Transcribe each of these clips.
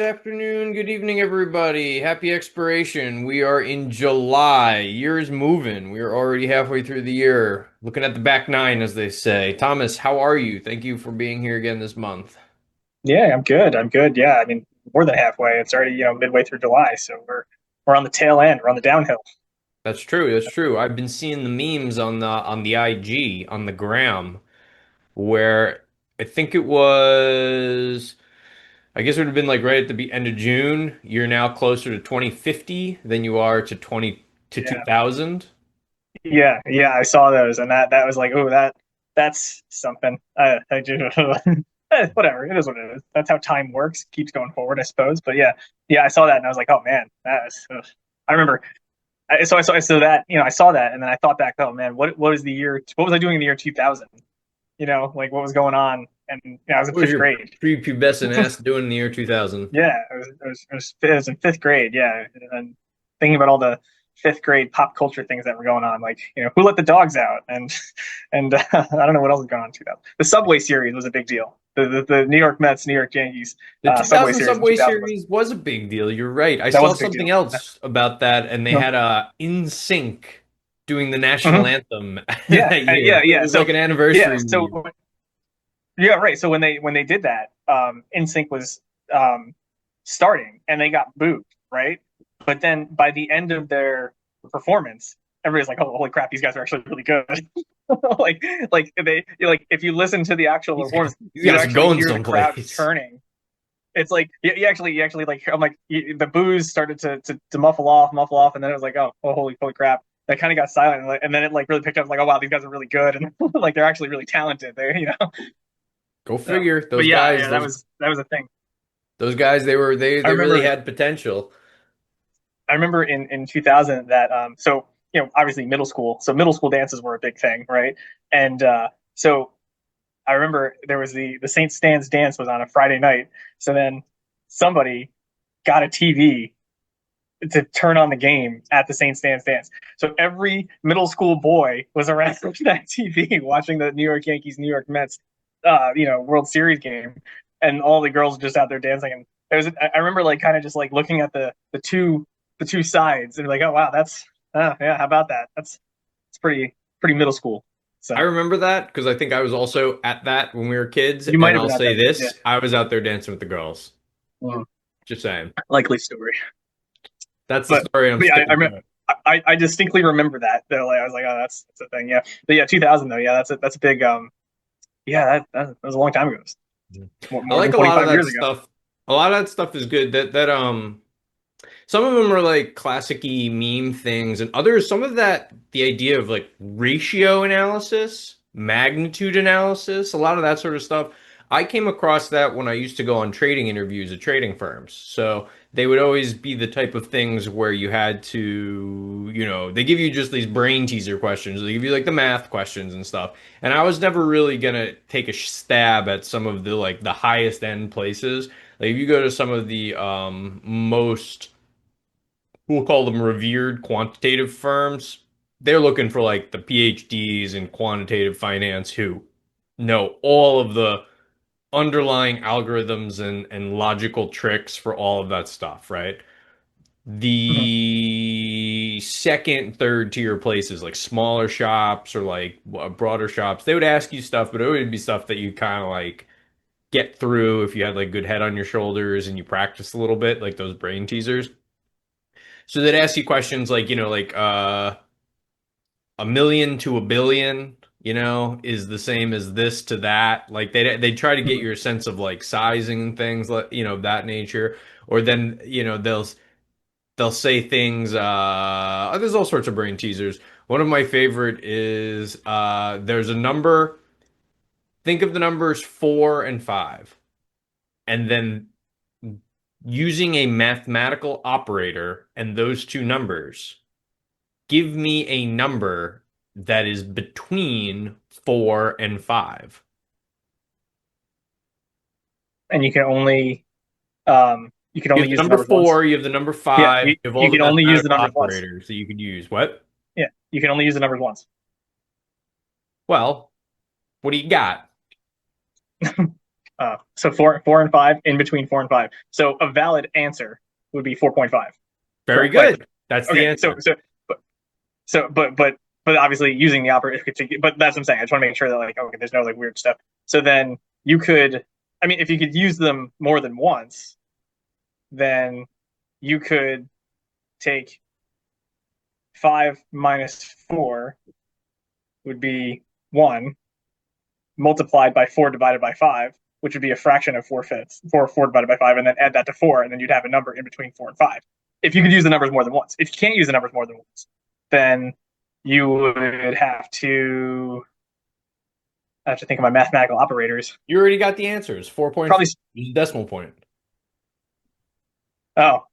afternoon, good evening, everybody. Happy expiration. We are in July. Year is moving. We are already halfway through the year. Looking at the back nine, as they say. Thomas, how are you? Thank you for being here again this month. Yeah, I'm good. I'm good. Yeah, I mean, more than halfway. It's already, midway through July, so we're on the tail end. We're on the downhill. That's true. That's true. I've been seeing the memes on the IG, on the gram, where I think it was, I guess it would have been like right at the end of June. You're now closer to 2050 than you are to 20 to Yeah, 2000. yeah. I saw those, and that was like, oh, that's something. I just, whatever. It is what it is. That's how time works. Keeps going forward, I suppose. But yeah. I saw that, and I was like, oh man, that was. Ugh. I remember. So that I saw that, and then I thought back, oh man, what was the year? What was I doing in the year 2000? Like what was going on? And I was in What was fifth your grade. prepubescent ass doing in the year 2000? Yeah, I was in fifth grade. Yeah, and thinking about all the fifth grade pop culture things that were going on, like who let the dogs out, and I don't know what else was going on too. The Subway series was a big deal. The New York Mets, New York Yankees The Subway 2000 series in Subway 2000 was series was a big deal. You're right. I that saw was a big something deal. else about that, and they had In Sync doing the national Mhm. anthem Yeah, that yeah, year. It yeah. was like an Yeah, anniversary so meme. yeah, right. So when they did that, NSYNC was um, starting, and they got booed, right? But then by the end of their performance, everybody's like, "Oh, holy crap, these guys are actually really good!" like, like if you listen to the actual These guys, performance, these you guys are actually going hear the crowd someplace. turning. It's like you actually like I'm like the boos started to muffle off, and then it was like, oh, holy crap. That kind of got silent, and then it like really picked up, like, oh wow, these guys are really good, and like they're actually really talented. They. Go So, figure. but Those yeah, guys, yeah, that was a thing. those guys, I they really remember had potential. I remember in 2000 that so obviously middle school, so middle school dances were a big thing, right? And so I remember there was the Saint Stan's dance was on a Friday night. So then somebody got a TV to turn on the game at the Saint Stan's dance. So every middle school boy was around that TV watching the New York Yankees, New York Mets, World Series game, and all the girls just out there dancing. And I remember like kind of just like looking at the two sides and like, oh wow, that's yeah, how about that? It's pretty middle school. I So remember that because I think I was also at that when we were kids, you might and have I'll been out say there. Yeah, this, I was out there dancing with the girls. well, Just saying. likely story. That's the But, story. I'm but yeah, I, I, sticking remember, to it. I distinctly remember that. Though, like, I was like, oh, that's a thing. Yeah, but yeah, 2000 though. Yeah, that's a big. Yeah, that was a long time ago. Mhm. I More than like a lot of 25 that years ago. stuff. A lot of that stuff is good. Some of them are like classic-y meme things, and others, some of that, the idea of like ratio analysis, magnitude analysis, a lot of that sort of stuff. I came across that when I used to go on trading interviews at trading firms. So they would always be the type of things where you had to, they give you just these brain teaser questions. They give you like the math questions and stuff. And I was never really gonna take a stab at some of the like the highest end places. Like if you go to some of the most, we'll call them revered quantitative firms, they're looking for like the PhDs in quantitative finance who know all of the underlying algorithms and logical tricks for all of that stuff, right? Mhm. The second, third tier places, like smaller shops or like broader shops, they would ask you stuff, but it would be stuff that you kind of like get through if you had like good head on your shoulders and you practice a little bit, like those brain teasers. So they'd ask you questions like, a million to a billion, is the same as this to that. Like they try to get Mhm. your sense of like sizing and things like, that nature. Or then, they'll say things, there's all sorts of brain teasers. One of my favorite is there's a number, think of the numbers 4 and 5, and then using a mathematical operator and those two numbers, give me a number that is between 4 and 5. And you can You only have the use the number numbers once. 4, you have the number Yeah, 5, you you have all you the can only use the mathematical numbers once. operators that you could use. What? Yeah, you can only use the numbers once. Well, what do you got? So four and five, in between four and five. So a valid answer would be 4.5. Very Like, good. That's the okay, answer. but but obviously using the operator, but that's what I'm saying. I just want to make sure that like, okay, there's no like weird stuff. So then you could, I mean, if you could use them more than once, then you could take 5 - 4 would be 1 multiplied by 4 divided by 5, which would be a fraction of 4/5. 4 divided by 5, and then add that to 4, and then you'd have a number in between 4 and 5. If you could use the numbers more than once. If you can't use the numbers more than once, then you would have to think of my mathematical operators. You already got the answers. 4.5 Probably. is the decimal point. Oh,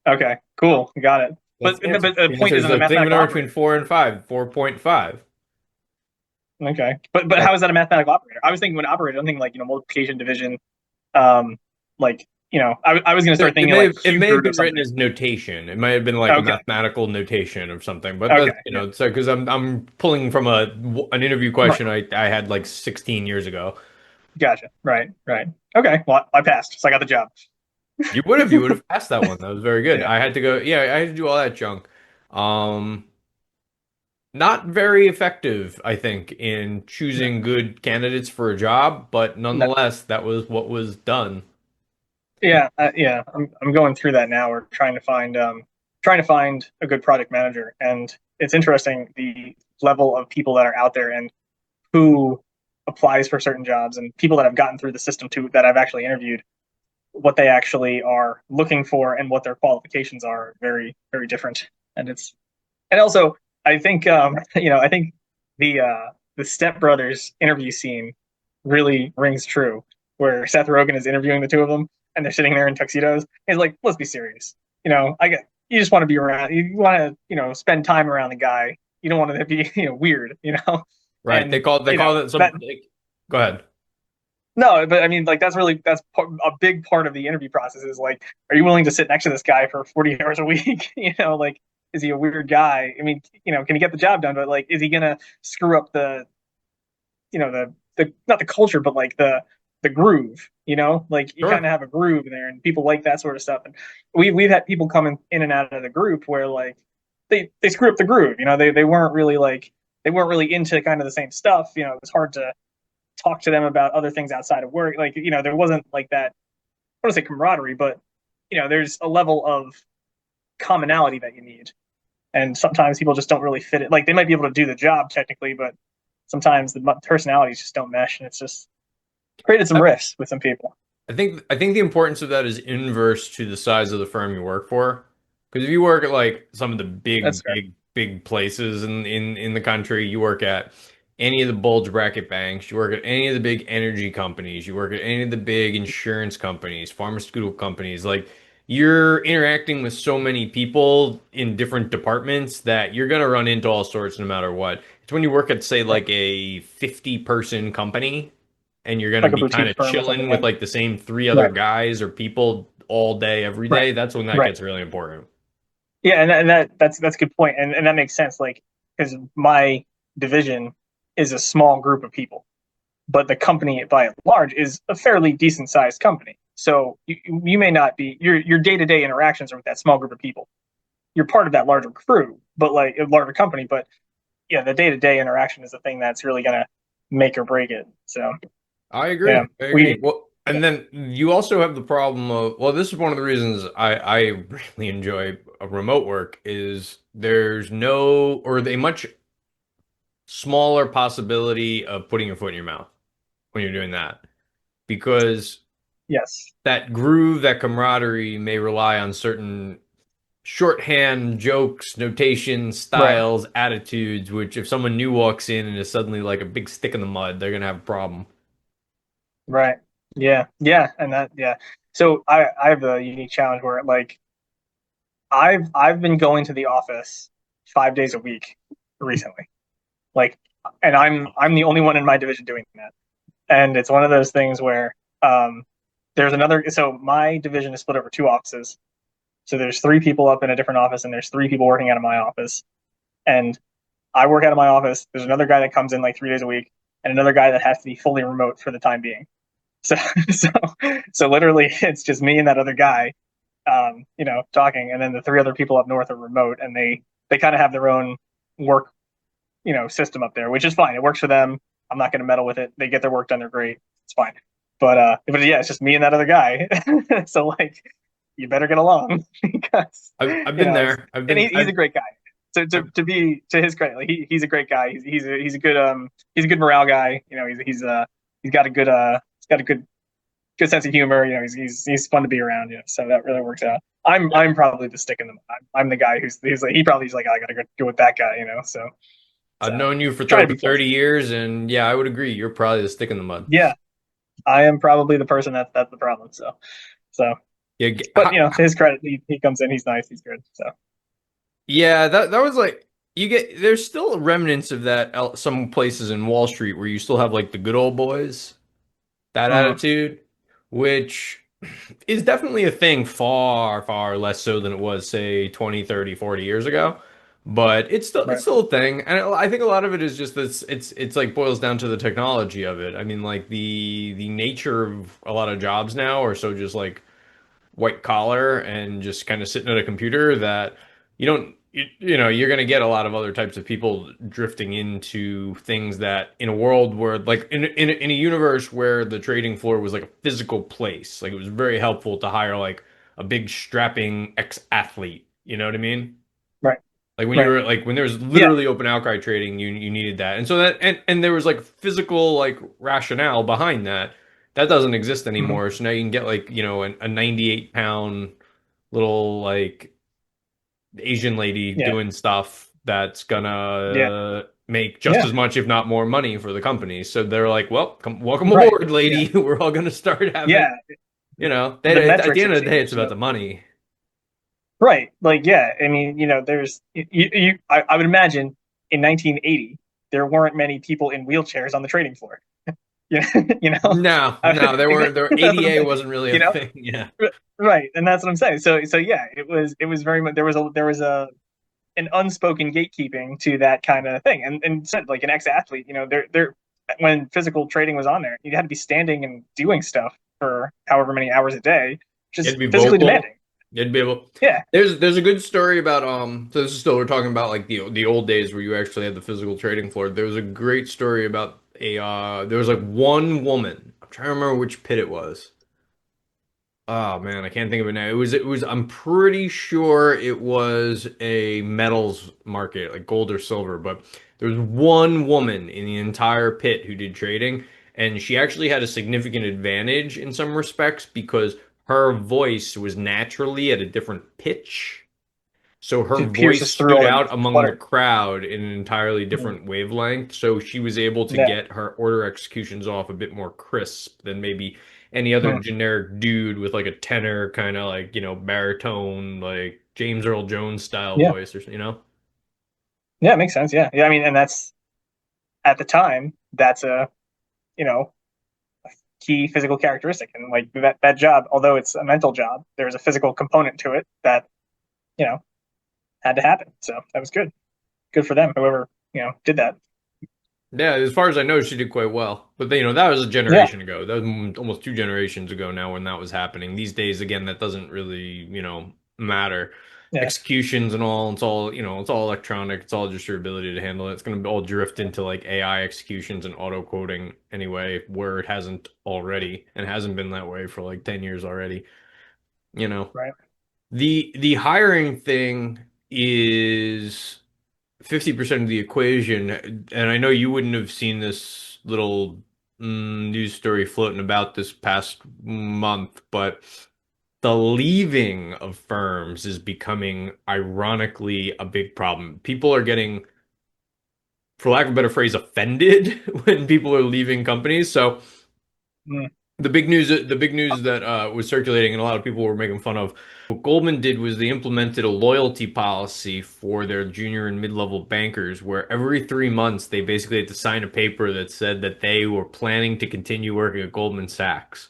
okay, cool, got it. That's But the answer. the The point answer is isn't the think of a mathematical number between operator. 4 and 5. 4.5. Okay, but That how is that a mathematical operator? I was thinking when operator, I'm thinking like multiplication, division, um, like I was gonna start it thinking may like have, it may have cubed or been written something. as notation. It might have been like a Okay, mathematical notation of something. But okay, that's, yeah, so because I'm pulling from an interview right, question I had like 16 years ago. gotcha, right, right. Okay, well I passed, so I got the job. You would have passed that one. That was very good. Yeah, I had to go, yeah, I had to do all that junk. Um, Not very effective, I think, in no, choosing good candidates for a job, but no. nonetheless, that was what was done. Yeah, yeah. I'm going through that now. We're trying to find a good project manager, and it's interesting the level of people that are out there and who applies for certain jobs and people that have gotten through the system too that I've actually interviewed, what they actually are looking for and what their qualifications are very very different. And it's and also I think I think the Step Brothers interview scene really rings true, where Seth Rogen is interviewing the two of them, and they're sitting there in tuxedos. He's like, "Let's be serious. I get you just want to be around. You want to spend time around the guy. You don't want to be weird. Right. And They call it that some, like, go ahead. no, but I mean, like a big part of the interview process is like, are you willing to sit next to this guy for 40 hours a week? Like, is he a weird guy? I mean, can he get the job done? But like, is he gonna screw up the not the culture, but like the groove? Like you kind Sure. of have a groove there, and people like that sort of stuff. And we've had people come in and out of the group where like they screw up the groove. They weren't really like they weren't really into kind of the same stuff. It was hard to talk to them about other things outside of work. Like, there wasn't like that, I want to say camaraderie, but there's a level of commonality that you need. And sometimes people just don't really fit it. Like they might be able to do the job technically, but sometimes the personalities just don't mesh. And it's just created some I, rifts with some people. I think the importance of that is inverse to the size of the firm you work for. Because if you work at like some of the That's fair. big places in the country, you work at any of the bulge bracket banks, you work at any of the big energy companies, you work at any of the big insurance companies, pharmaceutical companies, like you're interacting with so many people in different departments that you're gonna run into all sorts no matter what. It's when you work at, say, Right. like a 50-person company and you're going to Like a be kind boutique of firm or something. chilling Yeah. with like the same three other Right. guys or people all day, every Right. day, that's when that Right. gets really important. Yeah. And that's a good point. And that makes sense. Like, because my division is a small group of people, but the company by and large is a fairly decent sized company. So you may not be your day to day interactions are with that small group of people. You're part of that larger crew, but like a larger company. But yeah, the day to day interaction is the thing that's really gonna make or break it. So I yeah, agree. I agree. we Well, yeah, and then you also have the problem of, well, this is one of the reasons I really enjoy a remote work is there's no, or a much smaller possibility of putting your foot in your mouth when you're doing that because yes, that groove, that camaraderie may rely on certain shorthand jokes, notations, right, styles, attitudes, which if someone new walks in and is suddenly like a big stick in the mud, they're gonna have a problem. right, yeah, yeah, and that yeah. So I have a unique challenge where like I've been going to the office 5 days a week recently, like, and I'm the only one in my division doing that. And it's one of those things where there's another. So my division is split over two offices. So there's three people up in a different office, and there's three people working out of my office. And I work out of my office. There's another guy that comes in like 3 days a week, and another guy that has to be fully remote for the time being. So so so literally it's just me and that other guy, talking, and then the three other people up north are remote, and they kind of have their own work, system up there, which is fine. It works for them. I'm not going to meddle with it. They get their work done. They're great. It's fine. But yeah, it's just me and that other guy. So like, you better get along because I've been there. and he's a great guy. So to be to his credit, like he's a great guy. He's a good morale guy. He's got a good sense of humor. He's fun to be around. So that really works out. I'm probably the stick in the mud. I'm the guy who's like he probably's like, "Oh, I gotta go with that guy. I've So known you for try to 30, be flexible. 30 years, and yeah, I would agree. You're probably the stick in the mud. Yeah, I am probably the person that's the problem. So, Yeah, but to his credit, he comes in, he's nice, he's good. So yeah, that was like you get. There's still remnants of that some places in Wall Street where you still have like the good old boys, that mm, attitude, which is definitely a thing far, far less so than it was, say, 20, 30, 40 years ago. But it's right, still a thing. And I think a lot of it is just that it's like boils down to the technology of it. I mean, like the nature of a lot of jobs now are so just like white collar and just kind of sitting at a computer that you don't you're going to get a lot of other types of people drifting into things that in a world where like in a universe where the trading floor was like a physical place, like it was very helpful to hire like a big strapping ex-athlete, you know what I mean? right, Like when you right. were like when there was Yeah, literally open outcry trading, you needed that. And so that and there was like physical like rationale behind that. That doesn't exist hmm anymore. So now you can get like, a 98 pound little like Asian lady yeah, doing stuff that's yeah, gonna make just yeah, as much, if not more money for the company. So they're like, well, welcome right, aboard, yeah, lady. We're all gonna start having, yeah. The at the metrics end have of the day, it's changed, about the money. right? Like, yeah, I mean, there's I would imagine in 1980 there weren't many people in wheelchairs on the trading floor. Yeah, No, I no, would think there that's what I'm ADA saying. wasn't really a You know, thing. Yeah. Right, and that's what I'm saying. So yeah, it was very much there was a an unspoken gatekeeping to that kind of thing. And said like an ex-athlete, there when physical trading was on there, you had to be standing and doing stuff for however many hours a day, which You had is to be physically vocal. demanding. You had to be able. Yeah. There's a good story about so this is still we're talking about like the old days where you actually had the physical trading floor. There was a great story about a there was like one woman. I'm trying to remember which pit it was. Oh man, I can't think of it now. It was I'm pretty sure it was a metals market, like gold or silver, but there was one woman in the entire pit who did trading, and she actually had a significant advantage in some respects because her voice was naturally at a different pitch. So her It voice pierces through stood all the out among the clutter. crowd in an entirely Mm. different wavelength. So she was able to Yeah. get her order executions off a bit more crisp than maybe any other Mm. generic dude with like a tenor kind of like, baritone, like James Earl Jones style Yeah. voice or. Yeah, it makes sense. Yeah. Yeah, I mean, and that's at the time, that's a, you know, key physical characteristic. And like that job, although it's a mental job, there's a physical component to it that, you know, had to happen. So that was good. Good for them, whoever, did that. Yeah, as far as I know, she did quite well. But that was a Yeah. generation ago. That was almost 2 generations ago now when that was happening. These days, again, that doesn't really, matter. Yeah. Executions and all, it's all electronic. It's all just your ability to handle it. It's going to all drift into like AI executions and auto quoting anyway, where it hasn't already and hasn't been that way for like 10 years already. You know, Right. the hiring thing is 50% of the equation, and I know you wouldn't have seen this little news story floating about this past month, but the leaving of firms is becoming ironically a big problem. People are getting, for lack of a better phrase, offended when people are leaving companies. So Mm. the big news that was circulating and a lot of people were making fun of. What Goldman did was they implemented a loyalty policy for their junior and mid-level bankers, where every 3 months they basically had to sign a paper that said that they were planning to continue working at Goldman Sachs.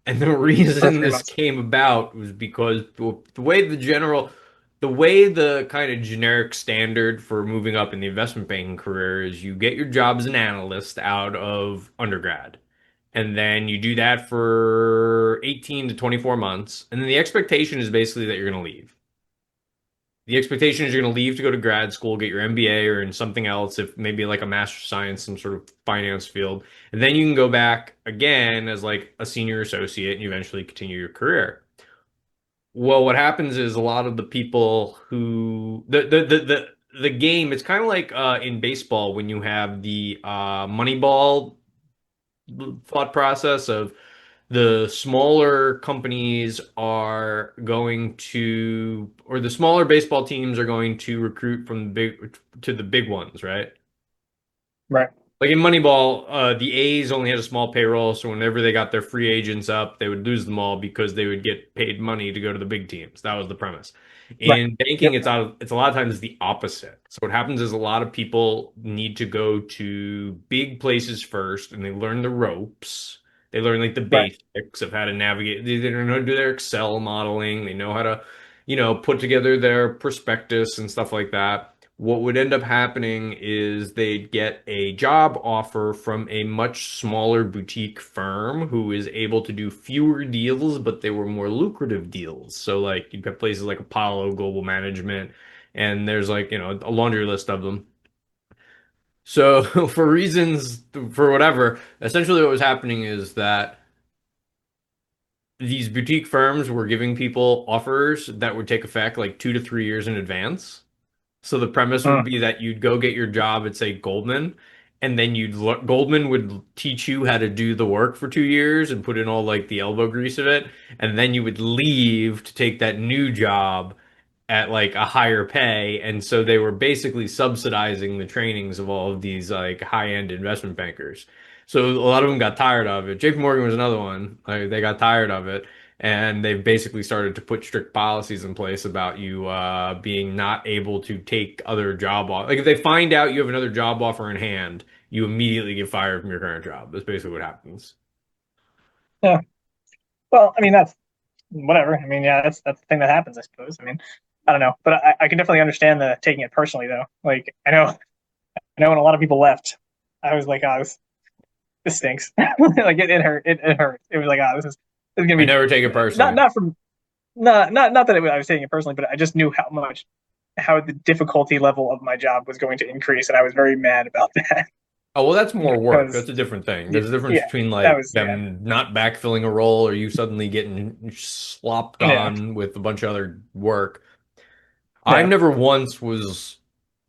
And the For reason three this months. came about was because the way the kind of generic standard for moving up in the investment banking career is you get your job as an analyst out of undergrad. And then you do that for 18 to 24 months. And then the expectation is basically that you're going to leave. The expectation is you're going to leave to go to grad school, get your MBA or in something else, if maybe like a master of science, some sort of finance field. And then you can go back again as like a senior associate and you eventually continue your career. Well, what happens is a lot of the people who the game, it's kind of like in baseball when you have the Moneyball thought process of the smaller companies are going to, or the smaller baseball teams are going to recruit from the big to the big ones, right? Right. Like in Moneyball, the A's only had a small payroll, so whenever they got their free agents up, they would lose them all because they would get paid money to go to the big teams. That was the premise. Right. In banking, Yep. it's a lot of times the opposite. So what happens is a lot of people need to go to big places first, and they learn the ropes. They learn like the Right. basics of how to navigate. They know how to do their Excel modeling. They know how to, put together their prospectus and stuff like that. What would end up happening is they'd get a job offer from a much smaller boutique firm who is able to do fewer deals, but they were more lucrative deals. So, like, you've got places like Apollo Global Management, and there's like, a laundry list of them. So, for reasons, for whatever, essentially what was happening is that these boutique firms were giving people offers that would take effect like 2 to 3 years in advance. So the premise would Mm. be that you'd go get your job at, say, Goldman, and then Goldman would teach you how to do the work for 2 years and put in all like the elbow grease of it, and then you would leave to take that new job at like a higher pay. And so they were basically subsidizing the trainings of all of these like high-end investment bankers. So a lot of them got tired of it. JP Morgan was another one. Like, they got tired of it. And they've basically started to put strict policies in place about you being not able to take other job off. Like if they find out you have another job offer in hand, you immediately get fired from your current job. That's basically what happens. Yeah. Well, I mean, that's whatever. I mean, yeah, that's the thing that happens, I suppose. I mean, I don't know, but I can definitely understand the taking it personally, though. Like, I know when a lot of people left, I was like, oh, this stinks. Like it hurt. It hurt. It was like, oh, this is gonna I be never take it not personally. not from not that I was taking it personally, but I just knew how the difficulty level of my job was going to increase, and I was very mad about that Oh, well, that's more work. because That's a different thing. yeah, There's a difference yeah, between that like was yeah, them not backfilling a role or you suddenly getting slopped yeah, on with a bunch of other work. I yeah. never once was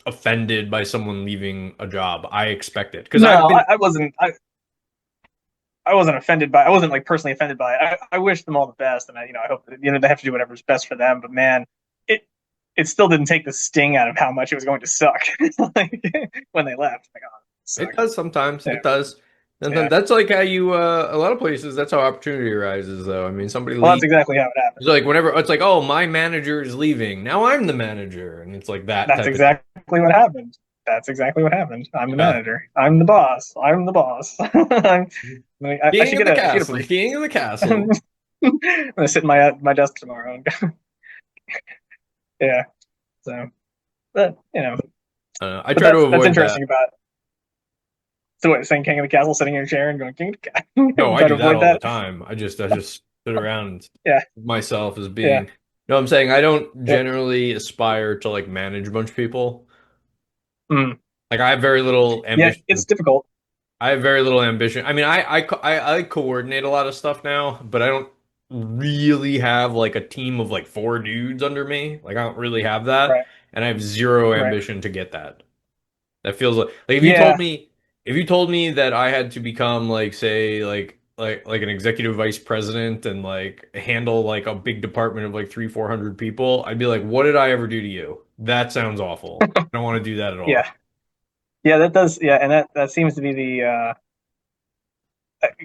offended by someone leaving a job. I expect it because I've No, been. I wasn't. I wasn't offended by. I wasn't like personally offended by it. I wish them all the best, and I hope that, they have to do whatever's best for them. But man, it it still didn't take the sting out of how much it was going to suck like, when they left. Like, oh, it It sucked. does sometimes. Yeah, It does. And then yeah. that's like how you a lot of places that's how opportunity arises though. I mean, somebody Well, that's leaves. exactly how it happened. It's like whenever it's like, oh, my manager is leaving. Now I'm the manager, and it's like that That's type of thing. exactly what happened. That's exactly what happened. I'm the Yeah. manager. I'm the boss. I'm the boss. I King should of the get a castle. brief. King of the I'm castle. gonna sit in my desk tomorrow. Yeah. So, but I but try to that's avoid that. interesting about. So what, saying King of the Castle, sitting in your chair and going King of the No, Castle, I try to do that avoid all the that. time. I just sit around Yeah, myself as yeah, being. No, I'm saying I don't yep. generally aspire to like manage a bunch of people. Mm. Like I have very little Yeah, ambition. it's difficult. I have very little ambition. I mean, I coordinate a lot of stuff now, but I don't really have like a team of like four dudes under me. Like I don't really have that, Right, and I have zero right. ambition to get that. That feels like Yeah, if you told me that I had to become like say like an executive vice president and like handle like a big department of like 300-400 people, I'd be like, what did I ever do to you? That sounds awful. I don't want to do that at all. yeah, yeah. That does. Yeah, and that seems to be the.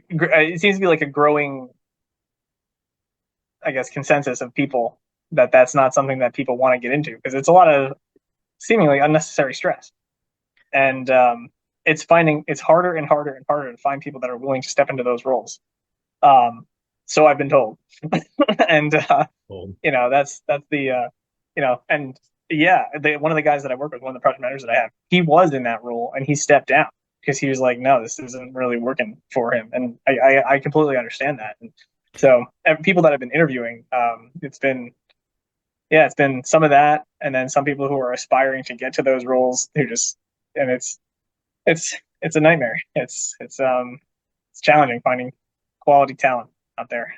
It seems to be like a growing, I guess, consensus of people that that's not something that people want to get into because it's a lot of seemingly unnecessary stress, and it's harder and harder and harder to find people that are willing to step into those roles. Um, so I've been told, and Cool. that's the and yeah, one of the guys that I work with, one of the project managers that I have, he was in that role and he stepped down because he was like, no, this isn't really working for him, and I completely understand that. And so people that I've been interviewing, it's been yeah, it's been some of that, and then some people who are aspiring to get to those roles who just and it's a nightmare. It's challenging finding quality talent out there.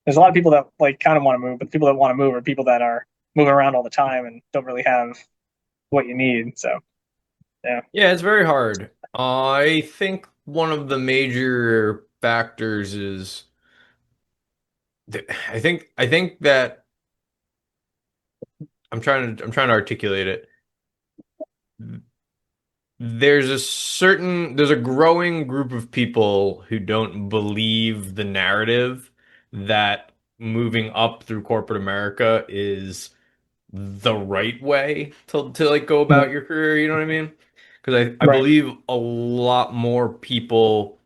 There's a lot of people that like kind of want to move, but the people that want to move are people that are moving around all the time and don't really have what you need. So yeah, Yeah, it's very hard. I think one of the major factors is I think that I'm trying to articulate it. There's a growing group of people who don't believe the narrative that moving up through corporate America is the right way to like go about your career, you know what I mean? Because I right, believe a lot more people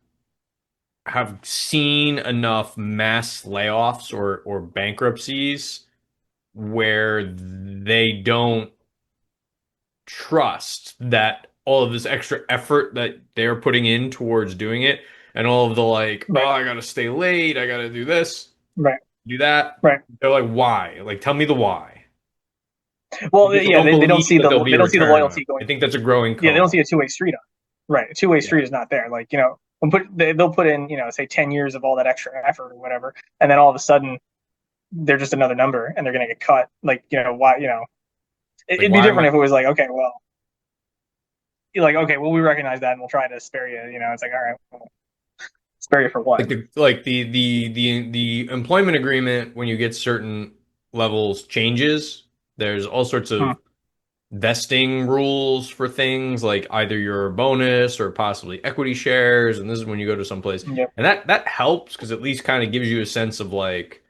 have seen enough mass layoffs or bankruptcies where they don't trust that all of this extra effort that they're putting in towards doing it and all of the like, oh, right, I gotta stay late, I gotta do this, right, do that. right. They're like, why? Like, tell me the why. Well, Because they yeah, don't they don't believe see that there'll be they a don't see the return. loyalty I going. think that's a growing Yeah, they don't co-op. see a two-way street on. Right, a two-way Yeah. street is not there. Like they'll put in say 10 years of all that extra effort or whatever, and then all of a sudden they're just another number and they're going to get cut. Like why Like, it'd be why am different I if it was like okay, well, we recognize that and we'll try to spare you. It's like all right, well, spare you for what? the employment agreement when you get certain levels changes. There's all sorts Hmm. of vesting rules for things like either your bonus or possibly equity shares, and this is when you go to some place. Yep. And that helps because at least kind of gives you a sense of like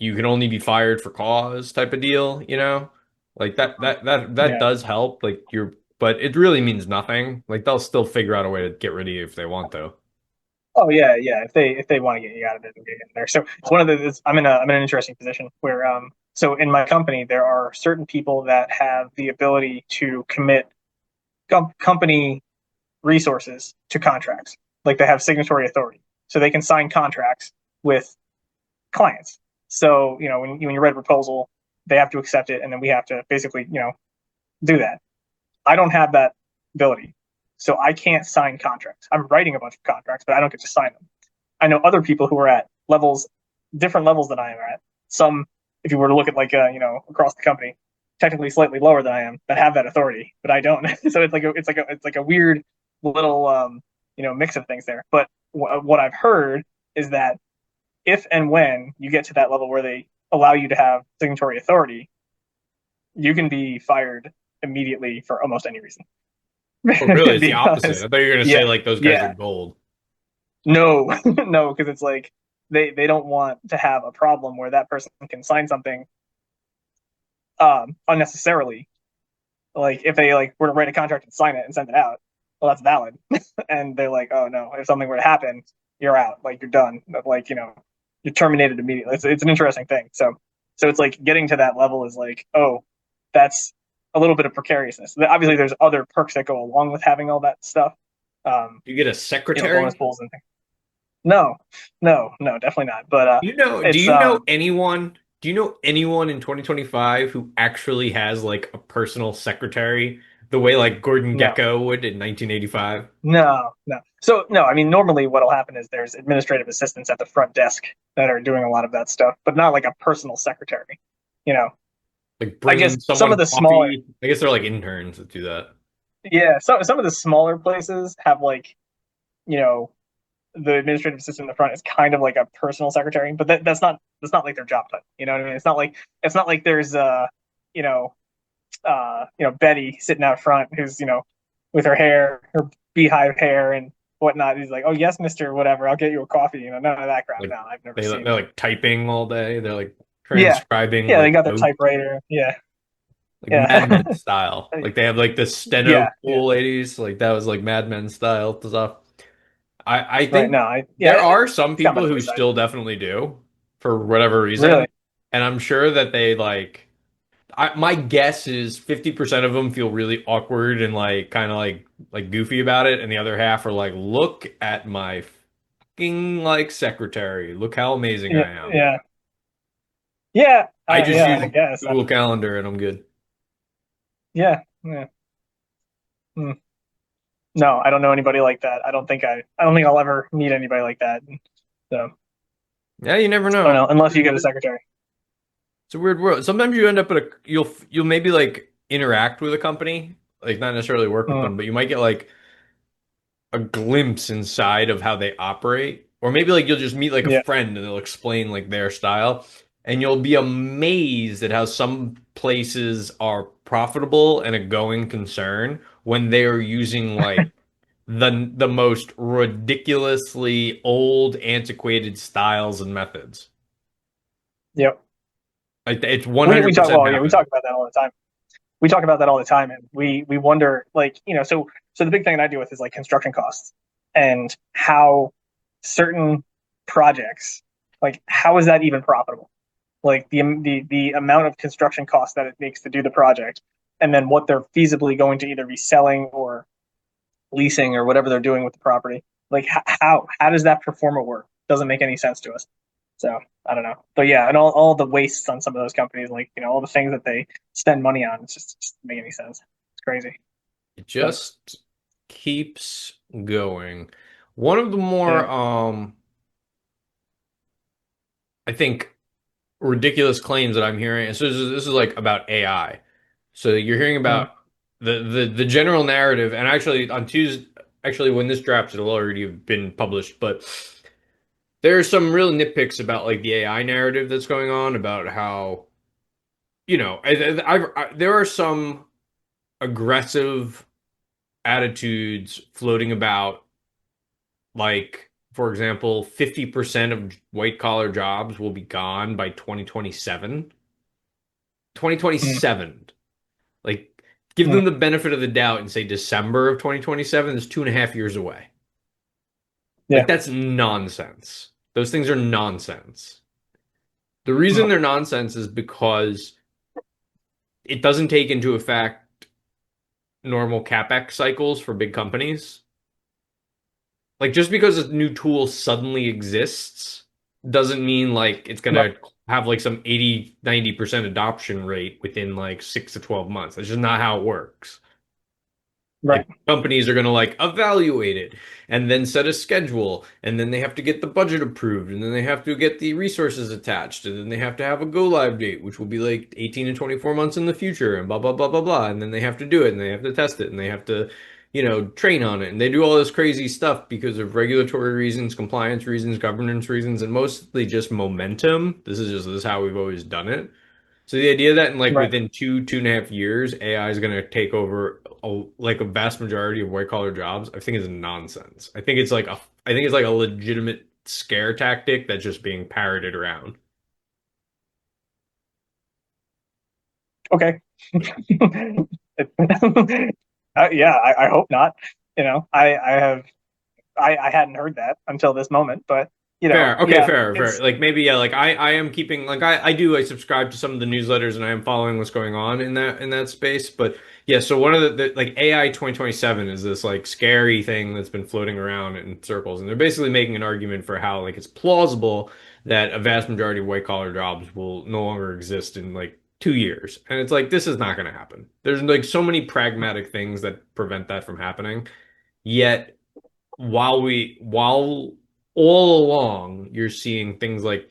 you can only be fired for cause type of deal, you know? Like that Yeah. does help. Like you're but it really means nothing. Like they'll still figure out a way to get rid of you if they want to. Oh yeah, yeah. If they want to get you out of it, they'll get you in there. So it's one of the I'm in an interesting position where so in my company there are certain people that have the ability to commit company resources to contracts. Like they have signatory authority, so they can sign contracts with clients. So when you write a proposal, they have to accept it, and then we have to basically do that. I don't have that ability, so I can't sign contracts. I'm writing a bunch of contracts, but I don't get to sign them. I know other people who are at different levels than I am at. Some, if you were to look at like across the company, technically slightly lower than I am, that have that authority, but I don't. So it's like a weird little mix of things there. But what I've heard is that if and when you get to that level where they allow you to have signatory authority, you can be fired immediately for almost any reason. Oh, really? It's the opposite. Because I thought you were gonna say yeah, like those guys are yeah, gold. no, no, because it's like they don't want to have a problem where that person can sign something unnecessarily. Like if they like were to write a contract and sign it and send it out, well, that's valid. And they're like, oh no, if something were to happen, you're out. Like you're done. Like you're terminated immediately. It's an interesting thing. So it's like getting to that level is like, oh, that's a little bit of precariousness. Obviously, there's other perks that go along with having all that stuff. Um, You get a bonus secretary? pools and things. No, no, no, definitely not. But Do it's you know anyone? Do you know anyone in 2025 who actually has like a personal secretary the way like Gordon no, Gekko would in 1985? no, no. So no, I mean, normally what'll happen is there's administrative assistants at the front desk that are doing a lot of that stuff, but not like a personal secretary. You know, Like I guess bringing some of someone the smaller, coffee? I guess they're like interns that do that. yeah, some of the smaller places have like you know the administrative assistant in the front is kind of like a personal secretary, but that's not like their job title. You know what I mean? It's not like there's you know Betty sitting out front who's with her beehive hair and whatnot. He's like, oh yes, Mister Whatever, I'll get you a coffee. None of that crap. Like No, I've never they're seen it. like typing all day. They're like Yeah, transcribing yeah, they like got their notes, typewriter. Yeah, like Mad Men yeah, style. Like they have like the steno yeah, yeah. cool ladies. Like that was like Mad Men style stuff. I Right. think No, there are some it's gone by people the who wayside. still definitely do for whatever Really? reason, and I'm sure that they like. my guess is 50% of them feel really awkward and like kind of like goofy about it, and the other half are like, look at my fucking like secretary. Look how amazing Yeah, I am. yeah, yeah, I just yeah. use I guess. Google Calendar and I'm good. Yeah, yeah. Hmm. No, I don't know anybody like that. I don't think I'll ever meet anybody like that. So Yeah, you never I don't know. know, unless you get a secretary. It's a weird world. Sometimes you end up at a you'll maybe like interact with a company, like not necessarily work with Hmm. them, but you might get like a glimpse inside of how they operate. Or maybe like you'll just meet like a Yeah, friend and they'll explain like their style. And you'll be amazed at how some places are profitable and a going concern when they are using like the most ridiculously old, antiquated styles and methods. yep. Like it's We talk 100% well, yeah, we happening. talk about that all the time. We talk about that all the time, and we wonder, like, so the big thing that I deal with is like construction costs and how certain projects, like, how is that even profitable? Like the amount of construction costs that it makes to do the project, and then what they're feasibly going to either be selling or leasing or whatever they're doing with the property. Like how does that performa work? Doesn't make any sense to us. So I don't know, but yeah, and all the wastes on some of those companies, like all the things that they spend money on, just doesn't make any sense. It's crazy, It but just keeps going. One of the yeah. more I think ridiculous claims that I'm hearing. So this is like about AI. So you're hearing Mm, about the general narrative, and actually on Tuesday, actually when this drops, it'll already have been published. But there are some real nitpicks about like the AI narrative that's going on about how there are some aggressive attitudes floating about, like for example, 50% of white collar jobs will be gone by 2027. mm, 2027. Like, give mm. them the benefit of the doubt and say December of 2027 is 2.5 years away. Like, Yeah, that's nonsense. Those things are nonsense. The reason mm, they're nonsense is because it doesn't take into effect normal capex cycles for big companies. Like, just because a new tool suddenly exists doesn't mean like it's right, gonna have like some 80-90% adoption rate within like 6 to 12 months. That's just not how it works. right, Like companies are going to like evaluate it and then set a schedule, and then they have to get the budget approved, and then they have to get the resources attached, and then they have to have a go live date, which will be like 18 to 24 months in the future, and blah blah blah blah blah. And then they have to do it, and they have to test it, and they have to, train on it. And they do all this crazy stuff because of regulatory reasons, compliance reasons, governance reasons, and mostly just momentum. This is how we've always done it. So the idea that in like right. within 2.5 years, AI is going to take over like a vast majority of white collar jobs, I think is nonsense. I think it's like a legitimate scare tactic that's just being parroted around. Okay. Yeah, I hope not. I have I hadn't heard that until this moment, but Fair. Okay, yeah, fair, fair. it's Like maybe yeah, like I am keeping like I subscribe to some of the newsletters and I am following what's going on in that space. But yeah, so one of the like AI 2027 is this like scary thing that's been floating around in circles, and they're basically making an argument for how like it's plausible that a vast majority of white collar jobs will no longer exist in like 2 years. And it's like this is not going to happen. There's like so many pragmatic things that prevent that from happening. Yet while all along you're seeing things like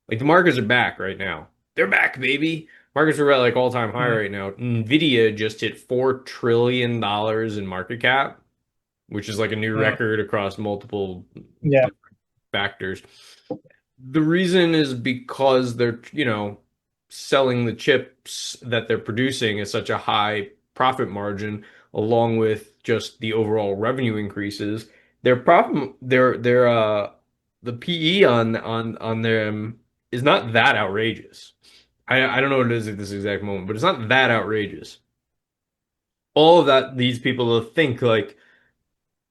the markets are back right now. They're back, baby. Markets are at like all-time high mm, right now. Nvidia just hit $4 trillion in market cap, which is like a new mm, record across multiple yeah, factors. The reason is because they're, selling the chips that they're producing at such a high profit margin, along with just the overall revenue increases. Their problem, the PE on them is not that outrageous. I don't know what it is at this exact moment, but it's not that outrageous. All of that leads people to think like,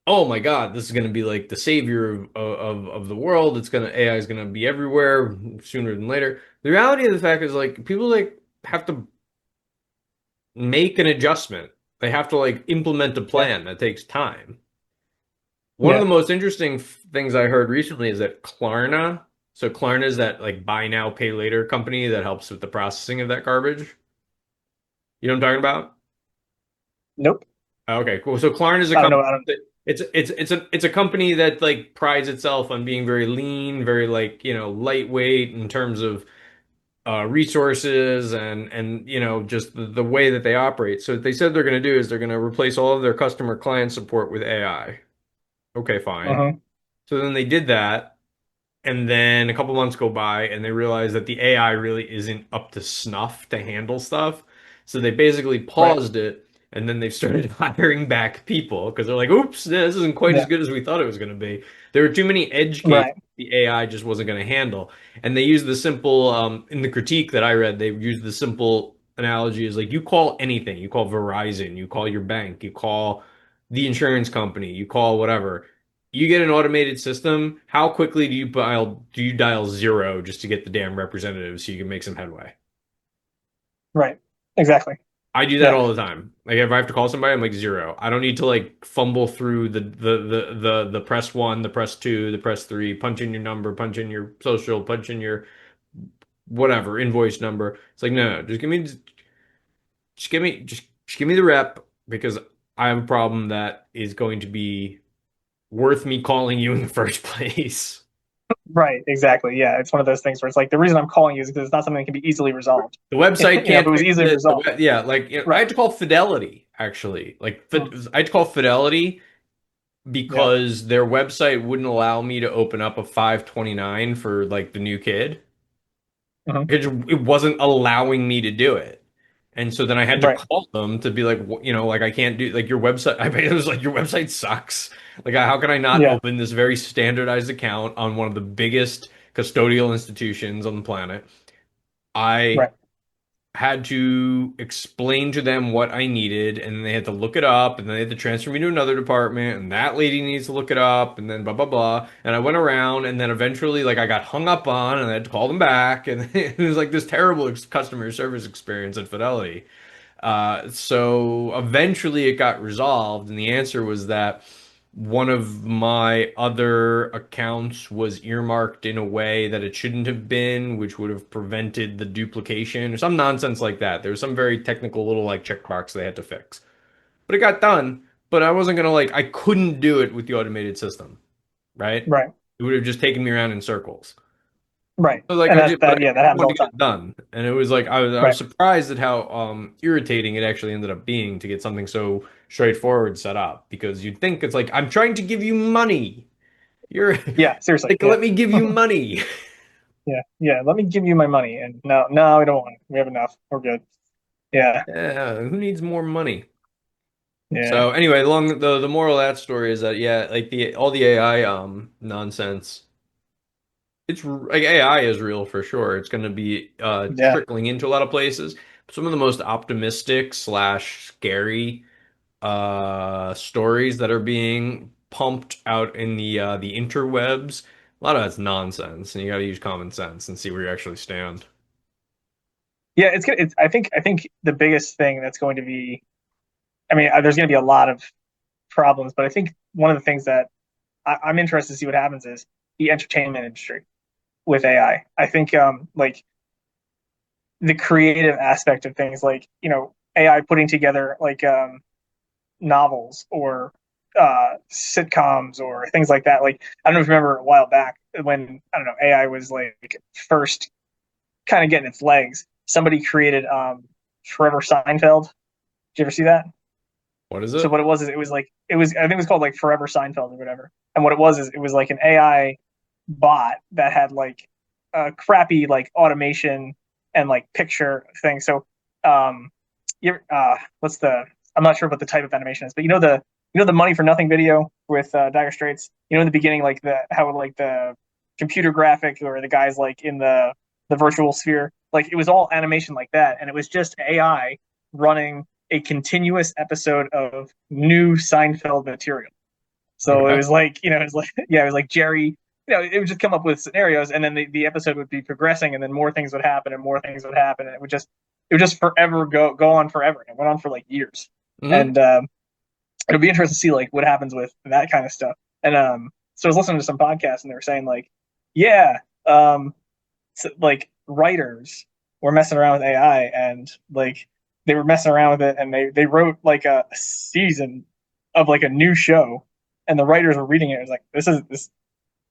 oh my God, this is going to be like the savior of the world. AI is going to be everywhere sooner than later. The reality of the fact is like people like have to make an adjustment. They have to like implement a Yeah. plan that takes time. One of Yeah. the most interesting things I heard recently is that Klarna, so Klarna is that like buy now, pay later company that helps with the processing of that garbage. You know what I'm talking about? Nope. Okay, cool. So Klarna is a I don't know. company. I don't. It's a company that like prides itself on being very lean, very like, lightweight in terms of resources and just the way that they operate. So what they said they're going to do is they're going to replace all of their customer client support with AI. Okay, fine. Uh-huh. So then they did that, and then a couple months go by, and they realize that the AI really isn't up to snuff to handle stuff. So they basically Right. paused it, and then they've started hiring back people because they're like, "Oops, this isn't quite as Yeah. good as we thought it was going to be." There were too many edge cases Right. the AI just wasn't going to handle, and they used the simple in the critique that I read. They used the simple analogy is like you call anything, you call Verizon, you call your bank, you call the insurance company, you call whatever, you get an automated system, how quickly do you dial zero just to get the damn representative so you can make some headway? Right. Exactly. I do that Yeah. all the time. Like if I have to call somebody, I'm like zero. I don't need to like fumble through the press one, the press two, the press three, punch in your number, punch in your social, punch in your whatever invoice number. It's like no, no, just give me the rep because I have a problem that is going to be worth me calling you in the first place. Right. Exactly. Yeah. It's one of those things where it's like the reason I'm calling you is because it's not something that can be easily resolved. The website If can't it was fix easily it. resolved. Yeah, like I Right. had to call Fidelity actually. Like Mm. I had to call Fidelity Yeah. because their website wouldn't allow me to open up a 529 for like the new kid. Hmm. It wasn't allowing me to do it. And so then I had to Right. call them to be like, like I can't do like your website. I mean, it was like your website sucks. Like, how can I not Yeah. open this very standardized account on one of the biggest custodial institutions on the planet? I Right. had to explain to them what I needed, and then they had to look it up, and then they had to transfer me to another department, and that lady needs to look it up, and then blah blah blah. And I went around, and then eventually, like I got hung up on, and I had to call them back, and it was like this terrible customer service experience at Fidelity. So eventually it got resolved, and the answer was that one of my other accounts was earmarked in a way that it shouldn't have been, which would have prevented the duplication or some nonsense like that. There was some very technical little like checkbox they had to fix. But it got done, but I wasn't gonna like I couldn't do it with the automated system, right? Right. It would have just taken me around in circles. Right. So like And I that's did, but that. Yeah. I That just happens wanted all to the get time. it done, and it was like I was Right. surprised at how irritating it actually ended up being to get something so straightforward set up because you'd think it's like I'm trying to give you money. You're Yeah. Seriously. like Yeah. let me give you money. Yeah. Yeah. Let me give you my money. And no, no, we don't want it. We have enough. We're good. Yeah. Yeah, who needs more money? Yeah. So anyway, the moral of that story is that yeah, like the all the AI nonsense. Like AI is real for sure. It's going to be Yeah. trickling into a lot of places. Some of the most optimistic slash scary stories that are being pumped out in the interwebs. A lot of that's nonsense, and you got to use common sense and see where you actually stand. Yeah. It's good. It's, I think the biggest thing that's going to be, I mean, there's going to be a lot of problems, but I think one of the things that I'm interested to see what happens is the entertainment industry with AI. I think like the creative aspect of things, like AI putting together like novels or sitcoms or things like that. Like I don't know if you remember a while back when I don't know AI was like first kind of getting its legs. Somebody created Forever Seinfeld. Did you ever see that? What is So it? what it was is it was like it was I think it was called like Forever Seinfeld or whatever. And what it was is it was like an AI bot that had like a crappy like automation and like picture thing. So you what's the I'm not sure what the type of animation is, but you know the Money for Nothing video with Dire Straits. You know in the beginning like the how like the computer graphic or the guys like in the virtual sphere, like it was all animation like that, and it was just AI running a continuous episode of new Seinfeld material. So it Okay. was like, it was like, yeah, it was like Jerry, it would just come up with scenarios and then the episode would be progressing and then more things would happen and more things would happen. And it would just, it would just forever go on forever. And it went on for like years. Hmm. And it'll be interesting to see like what happens with that kind of stuff. And so I was listening to some podcasts and they were saying like, yeah, so, like writers were messing around with AI and like they were messing around with it and they wrote like a season of like a new show and the writers were reading it. It was like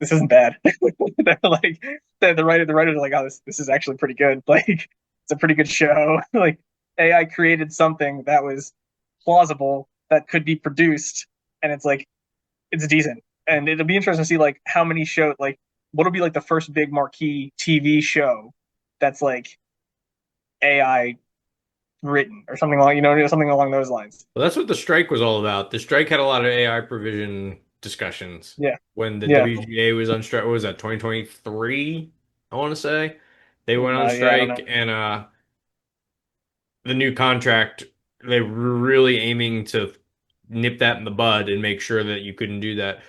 this isn't bad. They're like the writers are like, oh, this is actually pretty good. Like it's a pretty good show. Like AI created something that was plausible that could be produced, and it's like it's decent. And it'll be interesting to see like how many show like what'll be like the first big marquee TV show that's like AI written or something like something along those lines. Well, that's what the strike was all about. The strike had a lot of AI provision discussions Yeah, when the yeah, WGA was on strike. What was that, 2023? I want to say they went on yeah. I don't know. strike, and the new contract, they were really aiming to nip that in the bud and make sure that you couldn't do that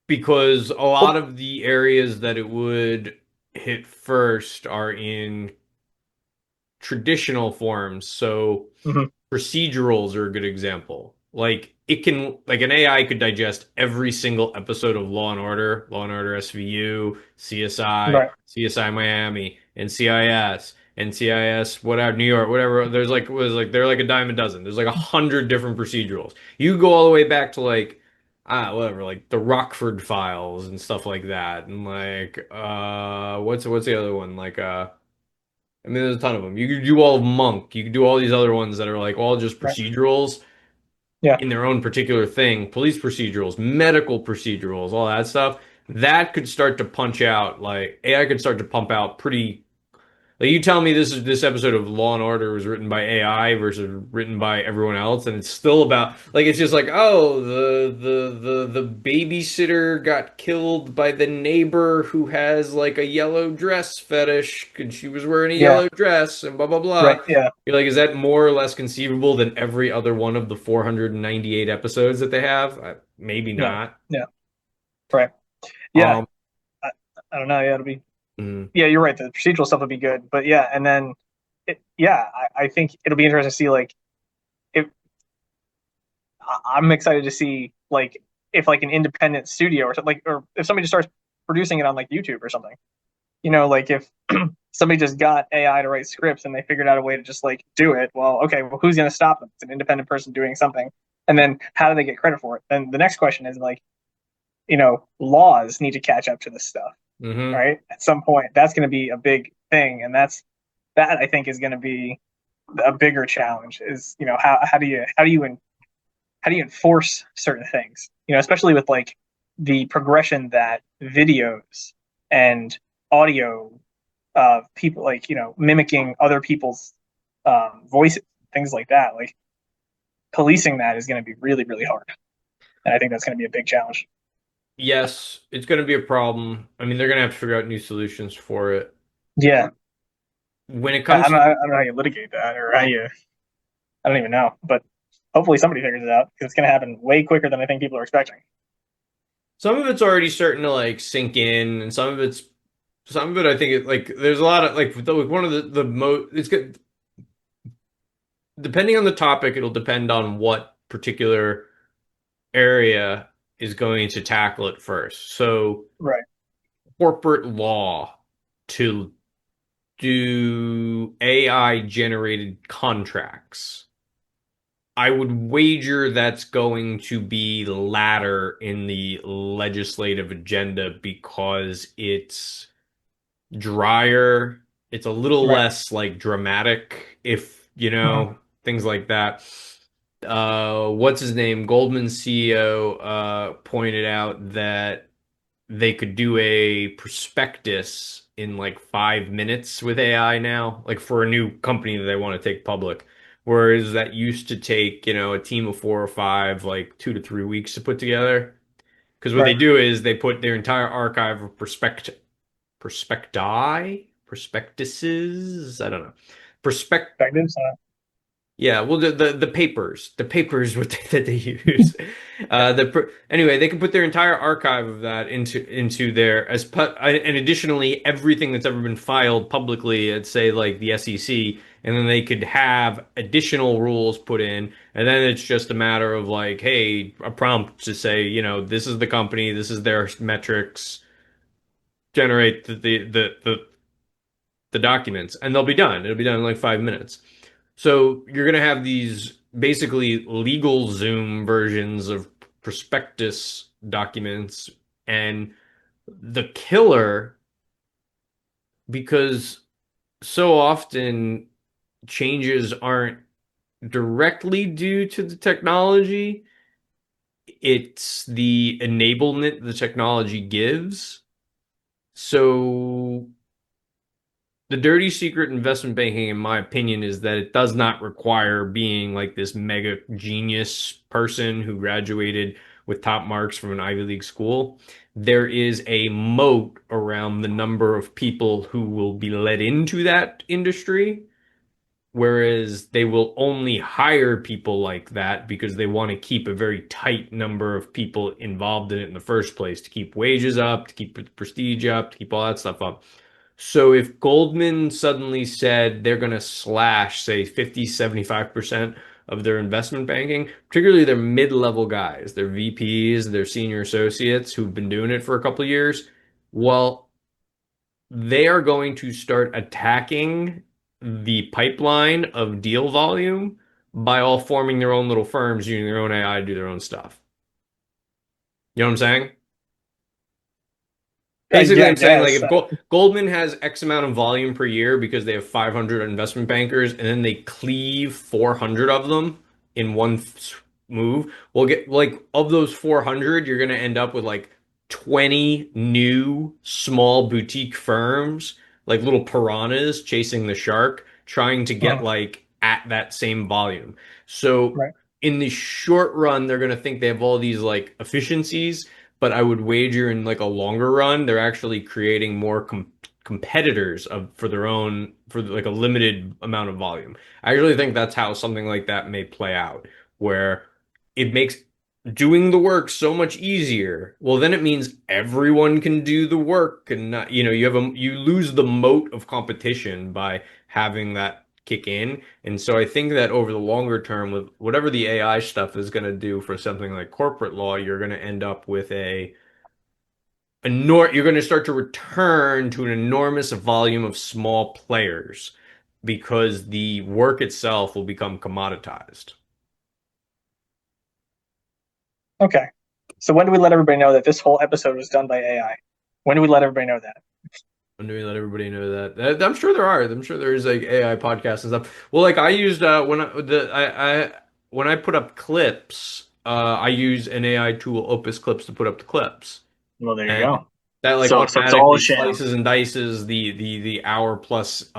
because a lot Well, of the areas that it would hit first are in traditional forms. So mhm, procedurals are a good example. Like it can, like an AI could digest every single episode of Law and Order SVU, CSI, right, CSI Miami, NCIS, NCIS, whatever, New York, whatever. There's like was like they're like a dime a dozen. There's like 100 different procedurals. You go all the way back to like whatever, like the Rockford Files and stuff like that, and like what's the other one like I mean, there's a ton of them. You could do all of Monk. You could do all these other ones that are like all just right, procedurals yeah, in their own particular thing. Police procedurals, medical procedurals, all that stuff. That could start to punch out like AI could start to pump out pretty like you tell me this episode of Law and Order was written by AI versus written by everyone else, and it's still about like it's just like oh the babysitter got killed by the neighbor who has like a yellow dress fetish because she was wearing a yeah, yellow dress and blah blah right, blah. yeah, You're like, is that more or less conceivable than every other one of the 498 episodes that they have? Maybe no, not. yeah, right, yeah. Um, I, I don't know. Yeah, it'll be. mm, Yeah, you're right. The procedural stuff would be good, but yeah, and then yeah, I think it'll be interesting to see like if I'm excited to see like if like an independent studio or something like or if somebody just starts producing it on like YouTube or something. Like if somebody just got AI to write scripts and they figured out a way to just like do it, well, okay, well, who's going to stop them? It's an independent person doing something. And then how do they get credit for it? Then the next question is like, laws need to catch up to this stuff, hmm. right? At some point, that's going to be a big thing. And that I think is going to be a bigger challenge is, how do you enforce certain things? Especially with like the progression that videos and audio people like mimicking other people's voices, things like that. Like policing that is going to be really really hard, and I think that's going to be a big challenge. Yes, it's going to be a problem. I mean, they're going to have to figure out new solutions for it. Yeah, When it I comes don't, to I don't know how you litigate that or how you. I don't even know, but hopefully somebody figures it out because it's going to happen way quicker than I think people are expecting. some of it's already starting to like sink in, and some of it I think like there's a lot of like one of the most it's good depending on the topic, it'll depend on what particular area is going to tackle it first. So Right, corporate law to do AI generated contracts. I would wager that's going to be latter in the legislative agenda because it's drier. It's a little right, less like dramatic, if you mhm, know, things like that. What's his name? Goldman CEO pointed out that they could do a prospectus in like 5 minutes with AI now, like for a new company that they want to take public. Whereas that used to take, a team of 4 or 5, like 2 to 3 weeks to put together. Because what they right. do is they put their entire archive of prospectuses, I don't know. Perspectives. Yeah, well, the papers what that they use. Anyway, they can put their entire archive of that into their and additionally everything that's ever been filed publicly at say like the SEC, and then they could have additional rules put in, and then it's just a matter of like, hey, a prompt to say, this is the company, this is their metrics, generate the documents, and they'll be done. It'll be done in like 5 minutes. So you're gonna have these basically legal Zoom versions of prospectus documents, and the killer, because so often changes aren't directly due to the technology, it's the enablement the technology gives. So the dirty secret investment banking, in my opinion, is that it does not require being like this mega genius person who graduated with top marks from an Ivy League school. There is a moat around the number of people who will be led into that industry, whereas they will only hire people like that because they want to keep a very tight number of people involved in it in the first place, to keep wages up, to keep the prestige up, to keep all that stuff up. So if Goldman suddenly said they're going to slash, say, 50, 75% of their investment banking, particularly their mid-level guys, their VPs, their senior associates who've been doing it for a couple of years, well, they are going to start attacking the pipeline of deal volume by all forming their own little firms using their own AI to do their own stuff. You know what I'm saying? Basically, Yeah, I I'm saying like guess. if Goldman has X amount of volume per year because they have 500 investment bankers and then they cleave 400 of them in one move, we'll get like of those 400, you're going to end up with like 20 new small boutique firms, like little piranhas chasing the shark, trying to get Mhm. like at that same volume. So Right. in the short run, they're going to think they have all these like efficiencies, but I would wager in like a longer run, they're actually creating more competitors for their own for like a limited amount of volume. I really think that's how something like that may play out, where it makes doing the work so much easier. Well, then it means everyone can do the work, and not, you lose the moat of competition by having that kick in. And so I think that over the longer term, with whatever the AI stuff is going to do for something like corporate law, you're going to end up with you're going to start to return to an enormous volume of small players because the work itself will become commoditized. Okay. So when do we let everybody know that this whole episode was done by AI? When do we let everybody know that? When do we let everybody know that? I'm sure there are. I'm sure there is like AI podcasts and stuff. Well, like I used when I put up clips, I use an AI tool, Opus Clips, to put up the clips. Well, there you And go. that like So it's all a automatically sham. slices and dices the hour plus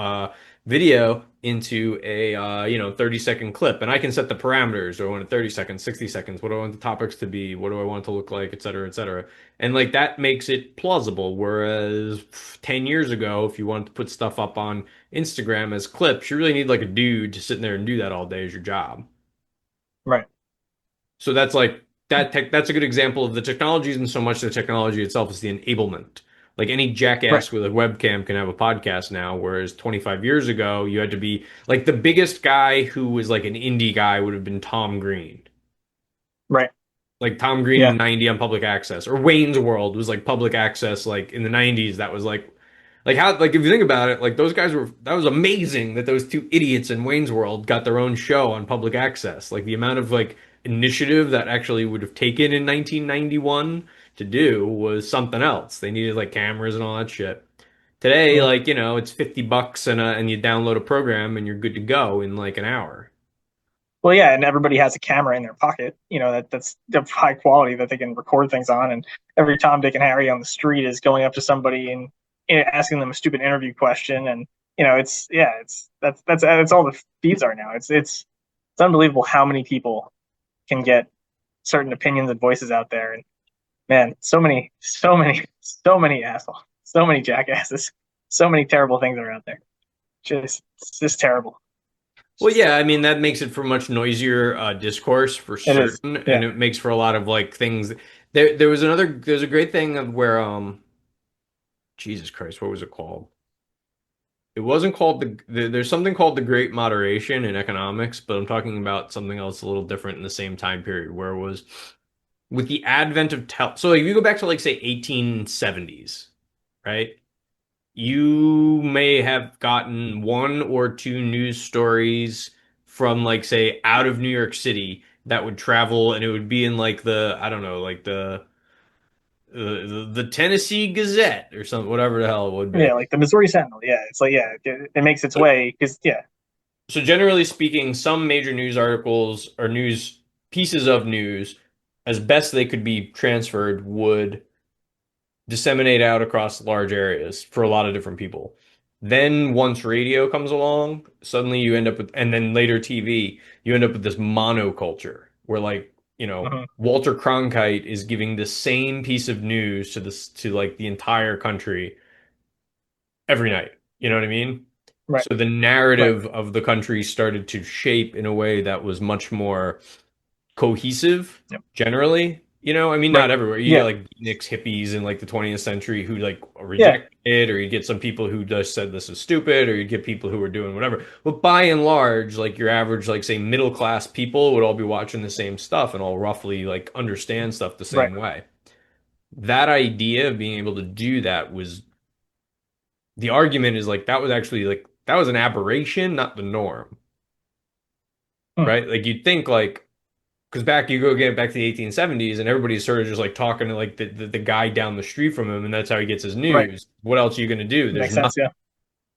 video into a 30-second clip, and I can set the parameters. Do I want it 30 seconds, 60 seconds? What do I want the topics to be? What do I want it to look like, et cetera, et cetera. And like that makes it plausible, whereas 10 years ago, if you wanted to put stuff up on Instagram as clips, you really need like a dude to sit in there and do that all day as your job. Right. So that's like that's a good example of the technology isn't so much the technology itself, as the enablement. Like any Right. jackass with a webcam can have a podcast now, whereas 25 years ago you had to be like the biggest guy who was like an indie guy would have been Tom Green. Right. Like Tom Green Yeah. in 90 on public access, or Wayne's World was like public access like in the 90s. That was like how like if you think about it, like those guys were that was amazing that those two idiots in Wayne's World got their own show on public access. Like the amount of like initiative that actually would have taken in 1991 to do was something else. They needed like cameras and all that shit. Today, Mm. like, it's $50 and you download a program and you're good to go in like an hour. Well, yeah, and everybody has a camera in their pocket, that's of high quality that they can record things on. And every Tom, Dick, and Harry on the street is going up to somebody and asking them a stupid interview question. And it's yeah, it's that's all the feeds are now. It's unbelievable how many people can get certain opinions and voices out there. And man, so many assholes, so many jackasses, so many terrible things are out there. It's just terrible. Well, yeah, I mean that makes it for much noisier discourse for It is. certain, and Yeah. it makes for a lot of like things. There's a great thing of where Jesus Christ, what was it called? It wasn't called there's something called the Great Moderation in economics, but I'm talking about something else a little different in the same time period where it was with the advent of so like, if you go back to like say 1870s, right? You may have gotten one or two news stories from like say out of New York City that would travel and it would be in like the I don't know like the Tennessee Gazette or something whatever the hell it would Yeah, be. like the Missouri Sentinel. Yeah, it's like yeah, it makes its way because yeah, So generally speaking, some major news articles or news pieces of news, as best they could be transferred, would disseminate out across large areas for a lot of different people. Then once radio comes along, suddenly you end up with, and then later TV, you end up with this monoculture where like, hmm Walter Cronkite is giving the same piece of news to like the entire country every night. You know what I mean? right, So the right, narrative of the country started to shape in a way that was much more cohesive yep, generally. I mean, not right, everywhere. You get yeah, like Phoenix hippies in like the 20th century who like yeah, reject it, or you get some people who just said this is stupid, or you get people who are doing whatever. But by and large, like your average, like say middle class people would all be watching the same stuff and all roughly like understand stuff the right. same way. That idea of being able to do that was the argument is like that was actually like that was an aberration, not the norm, Hmm. right? Like you'd think like because back you go get back to the 1870s and everybody's sort of just like talking to like the guy down the street from him and that's how he gets his Right. news. What else are you going to do? There's Makes sense. nothing.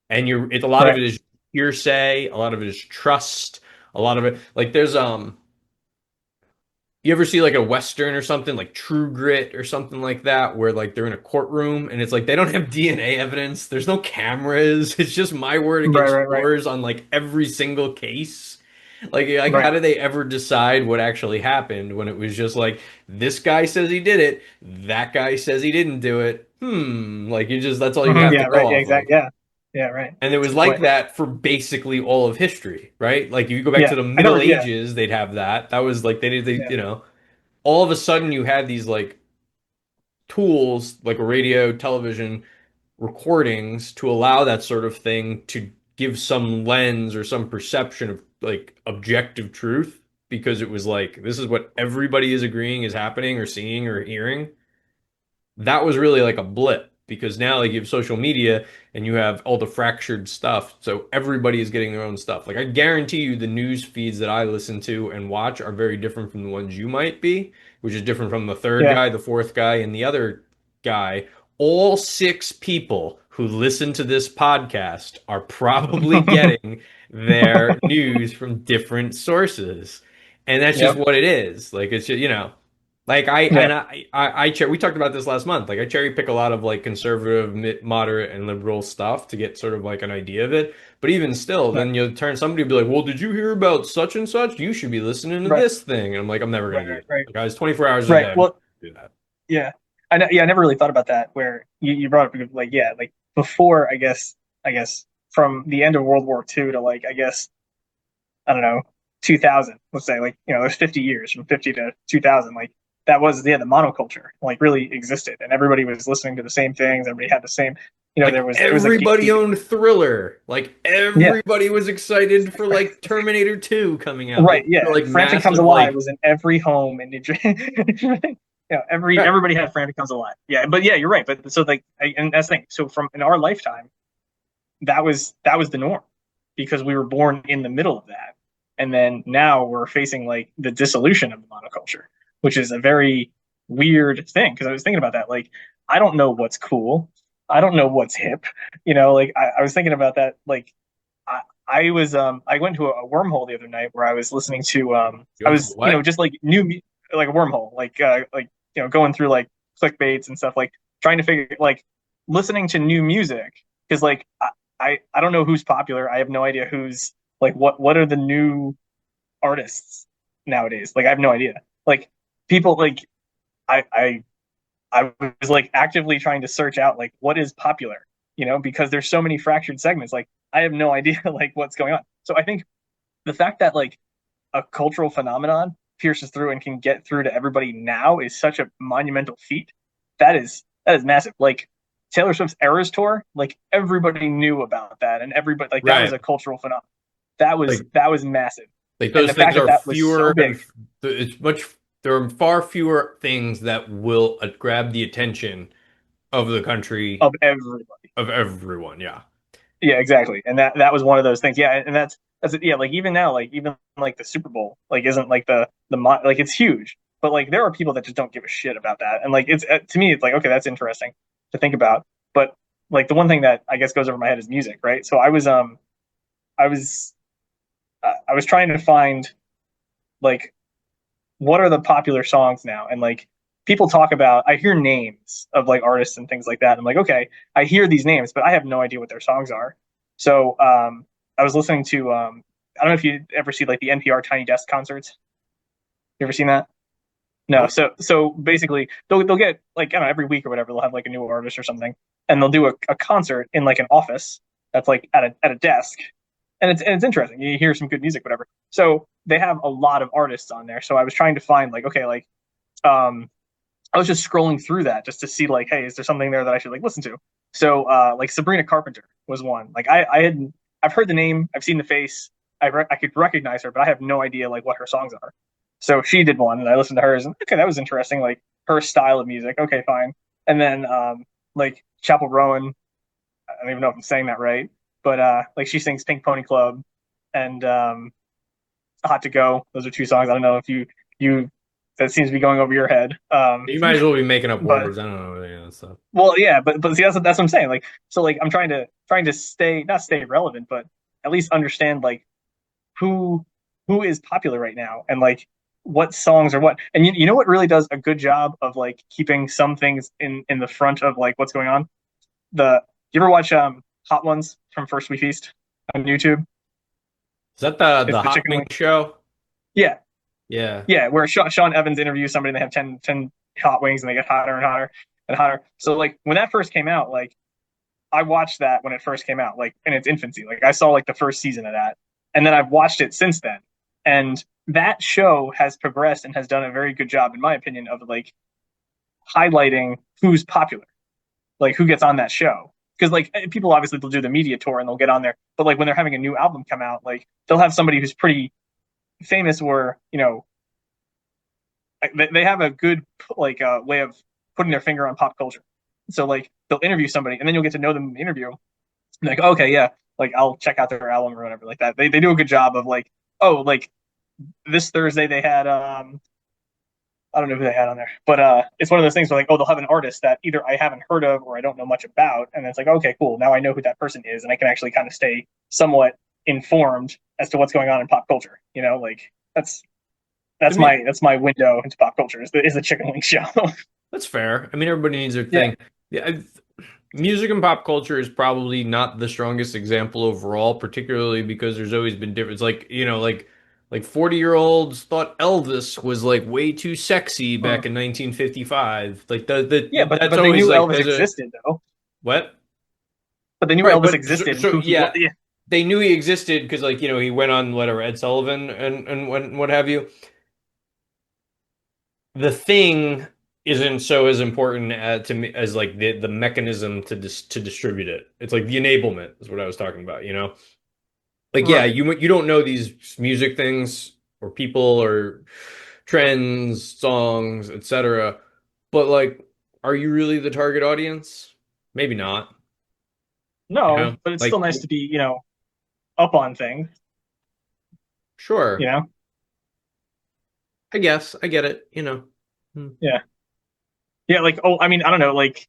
Yeah. And a lot of Right. it is hearsay, a lot of it is trust, a lot of it like there's you ever see like a Western or something like True Grit or something like that, where like they're in a courtroom and it's like they don't have DNA evidence, there's no cameras, it's just my word Right. against Right. Right. yours on like every single case. Like how Right. did they ever decide what actually happened when it was just like this guy says he did it, that guy says he didn't do it? Like you just that's all you have to Yeah. go Right. Yeah. off of. Exactly. Yeah. Yeah. Right. And it That's was a good like point. that for basically all of history, right? Like if you go back Yeah. to the I Middle never. Yeah. Ages, they'd have that. That was like Yeah. all of a sudden you had these like tools like a radio, television recordings to allow that sort of thing to give some lens or some perception of like objective truth because it was like this is what everybody is agreeing is happening or seeing or hearing. That was really like a blip because now like you have social media and you have all the fractured stuff, so everybody is getting their own stuff. Like I guarantee you the news feeds that I listen to and watch are very different from the ones you might be, which is different from the third Yeah. guy, the fourth guy, and the other guy. All six people who listen to this podcast are probably getting their news from different sources. And that's just Yep. what it is. Like it's just, like Yeah. we talked about this last month. Like I cherry pick a lot of like conservative, moderate, and liberal stuff to get sort of like an idea of it. But even still, Right. then you'll turn somebody will be like, "Well, did you hear about such and such? You should be listening to Right. this thing." And I'm like, "I'm never Right. gonna do Right. that." Right. Like, guys, 24 hours a Right. day, I'm not Well. gonna do that. Yeah. I know. Yeah. I never really thought about that. Where you brought up like yeah, like before. I guess from the end of World War II to like I guess I don't know 2000. Let's say like there's 50 years from 50 to 2000. Like that was yeah the monoculture like really existed and everybody was listening to the same things. Everybody had the same. There Like was a everybody owned Thriller. Like yeah. everybody was excited for like Terminator 2 coming out. Right, Like yeah. like Frantic Comes massive Alive like was in every home in New Jersey. right. Everybody had Frantic Comes Alive. Yeah, but yeah, you're right. But so like, and that's the thing. So from in our lifetime, that was the norm because we were born in the middle of that, and then now we're facing like the dissolution of the monoculture, which is a very weird thing. Because I was thinking about that. Like, I don't know what's cool. I don't know what's hip. Like I was thinking about that. Like I, I went to a wormhole the other night where I was listening to You I went to was what? just like like a wormhole like going through like clickbaits and stuff like trying to figure like listening to new music because like I don't know who's popular. I have no idea who's like what are the new artists nowadays. Like I have no idea. Like people like I I I was like actively trying to search out like what is popular, because there's so many fractured segments. Like I have no idea like what's going on. So I think the fact that like a cultural phenomenon pierces through and can get through to everybody now is such a monumental feat. That is massive. Like Taylor Swift's Eras tour, like everybody knew about that, and everybody like that was Right. a cultural phenomenon. That was Like that was massive, and those the things fact that are that was so fewer big and it's much there are far fewer things that will grab the attention of the country of everybody. of everyone. Yeah. Yeah, exactly. And that was one of those things. Yeah, and that's it. Yeah, like even now, like even like the Super Bowl, like isn't like like it's huge, but like there are people that just don't give a shit about that. And like it's to me, it's like okay, that's interesting to think about. But like the one thing that I guess goes over my head is music, right? So I was I was trying to find like what are the popular songs now, and like people talk about. I hear names of like artists and things like that. I'm like, okay, I hear these names, but I have no idea what their songs are. So I was listening to I don't know if you ever see like the NPR Tiny Desk concerts. You ever seen that? No. Nope. So basically they'll get like I don't know every week or whatever they'll have like a new artist or something, and they'll do a concert in like an office that's like at a desk, and it's interesting. You hear some good music, whatever. So they have a lot of artists on there. So I was trying to find like okay like um I was just scrolling through that just to see like, hey, is there something there that I should like listen to? So like Sabrina Carpenter was one. Like I've heard the name, I've seen the face, I could recognize her, but I have no idea like what her songs are. So she did one, and I listened to hers, and okay, that was interesting. Like her style of music, okay, fine. And then like Chapel Rowan, I don't even know if I'm saying that right, but like she sings Pink Pony Club and Hot to Go. Those are two songs. I don't know if you that seems to be going over your head. You might as well be making up But words. I don't know any of that stuff. well, yeah, but see that's what I'm saying. Like so, like I'm trying to stay not stay relevant, but at least understand like who who is popular right now and like what songs are what. And you know what really does a good job of like keeping some things in the front of like what's going on. The You ever watch Hot Ones from First We Feast on YouTube? Is that It's the the Hot chicken Wing wing. show? Yeah, Yeah. yeah, where Sean Evans interviews somebody and they have ten hot wings and they get hotter and hotter and hotter. So like when that first came out, like I watched that when it first came out, like in its infancy. Like I saw like the first season of that, and then I've watched it since then. And that show has progressed and has done a very good job, in my opinion, of like highlighting who's popular, like who gets on that show. Because like people obviously they'll do the media tour and they'll get on there, but like when they're having a new album come out, like they'll have somebody who's pretty famous or they have a good like way of putting their finger on pop culture. So like they'll interview somebody and then you'll get to know them in the interview like okay yeah like I'll check out their album or whatever like that they do a good job of like oh like this Thursday they had I don't know who they had on there but it's one of those things where like oh they'll have an artist that either I haven't heard of or I don't know much about and it's like okay cool now I know who that person is and I can actually kind of stay somewhat informed as to what's going on in pop culture like I mean, that's my window into pop culture is the chicken wing show. that's fair. I mean, everybody needs their Yeah. thing. Yeah, music and pop culture is probably not the strongest example overall, particularly because there's always been difference. Like, like 40-year-olds thought Elvis was like way too sexy Mm. back in 1955. Like Yeah, that's but they always knew like Elvis there's a existed though. what? But they knew Right, Elvis but existed and so who he was. yeah, Yeah. they knew he existed because like, he went on whatever Ed Sullivan and what have you. The thing isn't so as important to me as like the mechanism to distribute it. It's like the enablement is what I was talking about. Like yeah, Right. you don't know these music things or people or trends, songs, etc. But like, are you really the target audience? Maybe not. You No, know, but it's still like nice to be, up on things, you sure, know? I guess I get it. Hmm. Yeah. Yeah, like oh, I mean, I don't know, like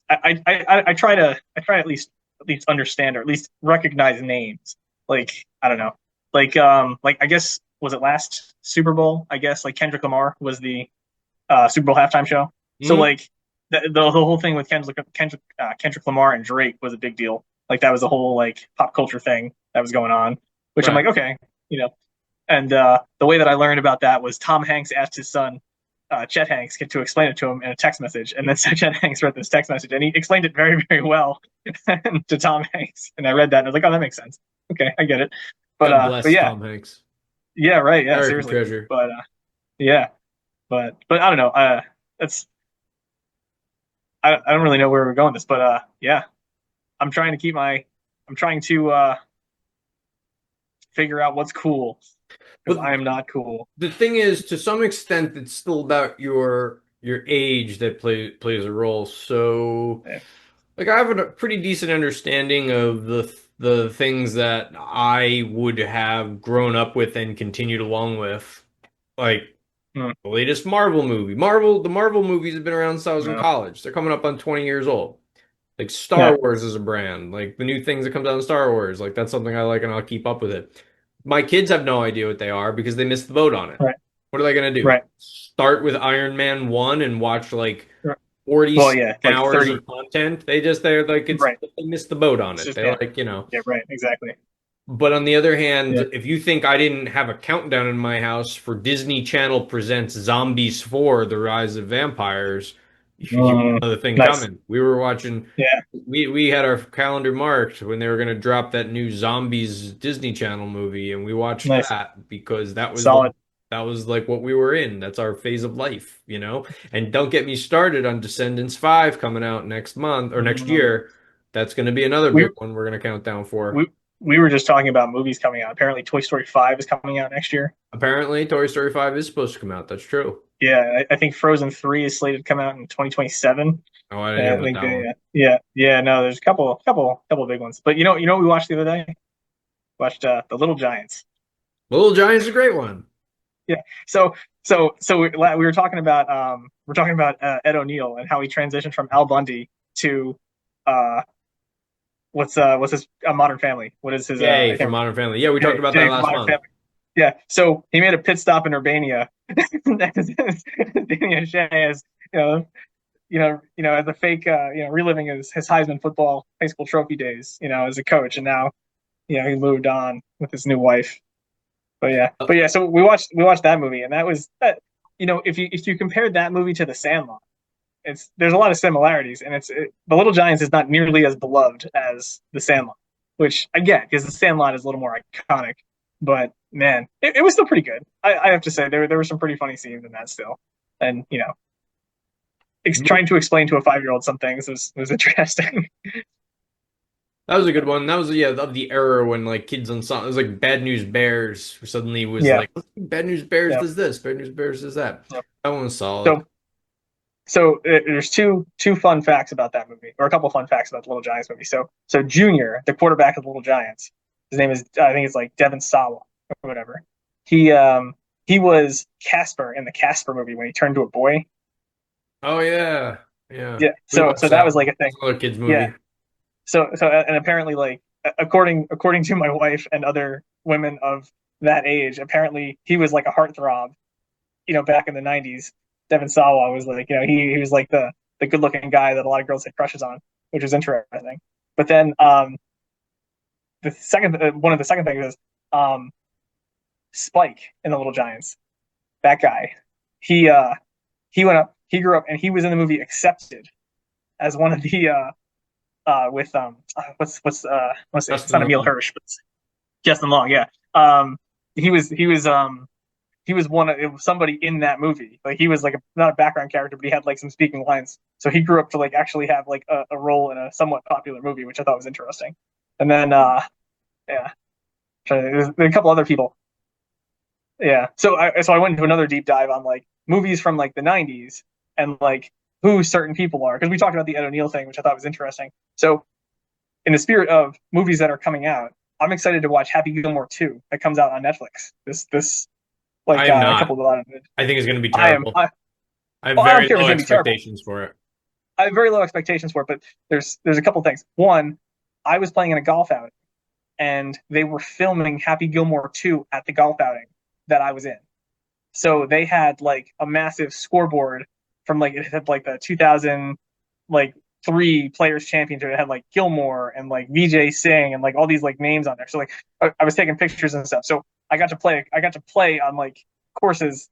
I try to at least understand or at least recognize names. Like, I don't know. Like I guess was it last Super Bowl? I guess like Kendrick Lamar was the Super Bowl halftime show. So Hmm. like the whole thing with Kendrick Lamar and Drake was a big deal. Like that was a whole like pop culture thing that was going on, which I'm Right. like, okay, you know. And the way that I learned about that was Tom Hanks asked his son Chet Hanks to explain it to him in a text message, and then so Chet Hanks wrote this text message, and he explained it very very well to Tom Hanks. And I read that and I was like, oh, that makes sense. Okay, I get it. God but bless yeah, Tom Hanks. yeah, right, yeah, American seriously. treasure. But yeah, but I don't know. That's I don't really know where we're going with this, but yeah, I'm trying to keep my I'm trying to figure out what's cool because But I am not cool. the thing is, to some extent, it's still about your age that plays a role. So, Yeah. like, I have a pretty decent understanding of the things that I would have grown up with and continued along with, like Hmm. the latest Marvel movie. The Marvel movies have been around since I was in No. college. They're coming up on 20 years old. Like Yeah. Star Wars is a brand, like the new things that comes out in Star Wars, like that's something I like and I'll keep up with it. My kids have no idea what they are because they missed the boat on it. Right. What are they gonna do? Right. Start with Iron Man 1 and watch like Right. Well, 40 yeah, like hours 30. of content? They're like Right. they missed the boat on It's it. just They yeah. like, you know. Yeah. Right. Exactly. But on the other hand, Yeah. if you think I didn't have a countdown in my house for Disney Channel presents Zombies 4: The Rise of Vampires, you got Mm, another thing nice. coming. We were watching, Yeah. we had our calendar marked when they were going to drop that new Zombies Disney Channel movie, and we watched Nice. that because Solid. that was like what we were in. That's our phase of life, you know? And don't get me started on Descendants 5 coming out next month or next Mm. year. That's going to be another We big one we're going to count down for. we we were just talking about movies coming out. Apparently, Toy Story 5 is coming out next year. Apparently, Toy Story 5 is supposed to come out. That's true. Yeah, I think Frozen 3 is slated to come out in 2027. Oh, I didn't hear Yeah, I about think that one. yeah. No, there's a couple big ones. But you know what we watched the other day? Watched The Little Giants. Little Giant's a great one. Yeah. So we were talking about Ed O'Neill and how he transitioned from Al Bundy to uh what's his Modern Family. What is his I Yay can't for remember. Modern Family. Yeah, we talked about that Jay from last Modern month. Family. Yeah. So he made a pit stop in Urbania. Danny O'Shea as as a fake reliving his Heisman football high school trophy days, as a coach, and now he moved on with his new wife. Uh, But yeah. So we watched that movie, and that was that. If you compared that movie to The Sandlot, there's a lot of similarities, and The Little Giants is not nearly as beloved as The Sandlot, which I get because The Sandlot is a little more iconic. But man, it was still pretty good. I have to say there were some pretty funny scenes in that still, and trying to explain to a 5-year-old some things was interesting. that was a good one. That was of the era when like kids on song it was like Bad News Bears suddenly was Yeah, like Bad News Bears yeah, does this, Bad News Bears does that. yeah. That one was solid. So there's two fun facts about that movie, or a couple fun facts about the Little Giants movie. So Junior, the quarterback of the Little Giants, his name is I think it's like Devin Sawa or whatever. He was Casper in the Casper movie when he turned to a boy. Oh yeah. Yeah. Yeah. We So watched that that was one. like a thing. It's another kids Yeah. movie. So and apparently like according to my wife and other women of that age, apparently he was like a heartthrob, back in the 90s. Devin Sawa was like, he was like the good looking guy that a lot of girls had crushes on, which was interesting. But then the second one of the second things is Spike in the Little Giants. That guy, he he grew up and he was in the movie Accepted as one of the with what's it? It's Justin not Emil Long. Hirsch, but it's Justin Long. Yeah. Um, he was one of it was somebody in that movie. Like he was like not a background character, but he had like some speaking lines. So he grew up to like actually have like a role in a somewhat popular movie, which I thought was interesting. And then yeah, there's a couple other people. Yeah. So I went into another deep dive on like movies from like the 90s and like who certain people are because we talked about the Ed O'Neill thing, which I thought was interesting. So in the spirit of movies that are coming out, I'm excited to watch Happy Gilmore 2 that comes out on Netflix. This I like am a not. couple of I think it's gonna be I am terrible. I have well, I don't very care if low it's gonna be terrible. expectations for it. I have very low expectations for it, but there's a couple things. One, I was playing in a golf outing and they were filming Happy Gilmore 2 at the golf outing that I was in. So they had like a massive scoreboard from like it had like the 2000 like 3 players championship. It had like Gilmore and like VJ Singh and like all these like names on there. So like I was taking pictures and stuff. So I got to play on like courses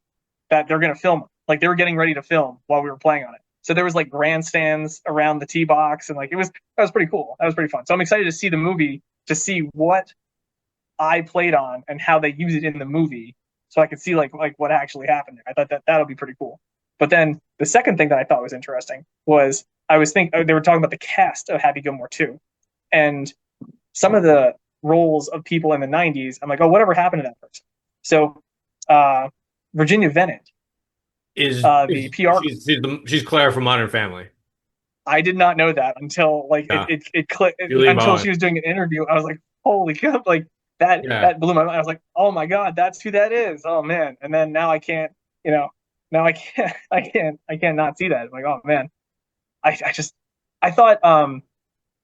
that they're gonna film. Like they were getting ready to film while we were playing on it. So there was like grandstands around the tee box and like that was pretty cool. That was pretty fun. So I'm excited to see the movie to see what I played on and how they use it in the movie, so I could see like what actually happened there. I thought that that'll be pretty cool. But then the second thing that I thought was interesting was I was thinking they were talking about the cast of Happy Gilmore 2, and some of the roles of people in the 90s. I'm like, oh, whatever happened to that person? So uh, Virginia Bennett, Is, the is PR. she's Claire from Modern Family. I did not know that until like Yeah, it clicked Julie until Bowen. she was doing an interview. I was like, holy cow! Like Yeah. that blew my mind. I was like, oh my god, that's who that is. Oh man! And then now I can't, now I can't, I can't not see that. I'm like, oh man, I just, I thought,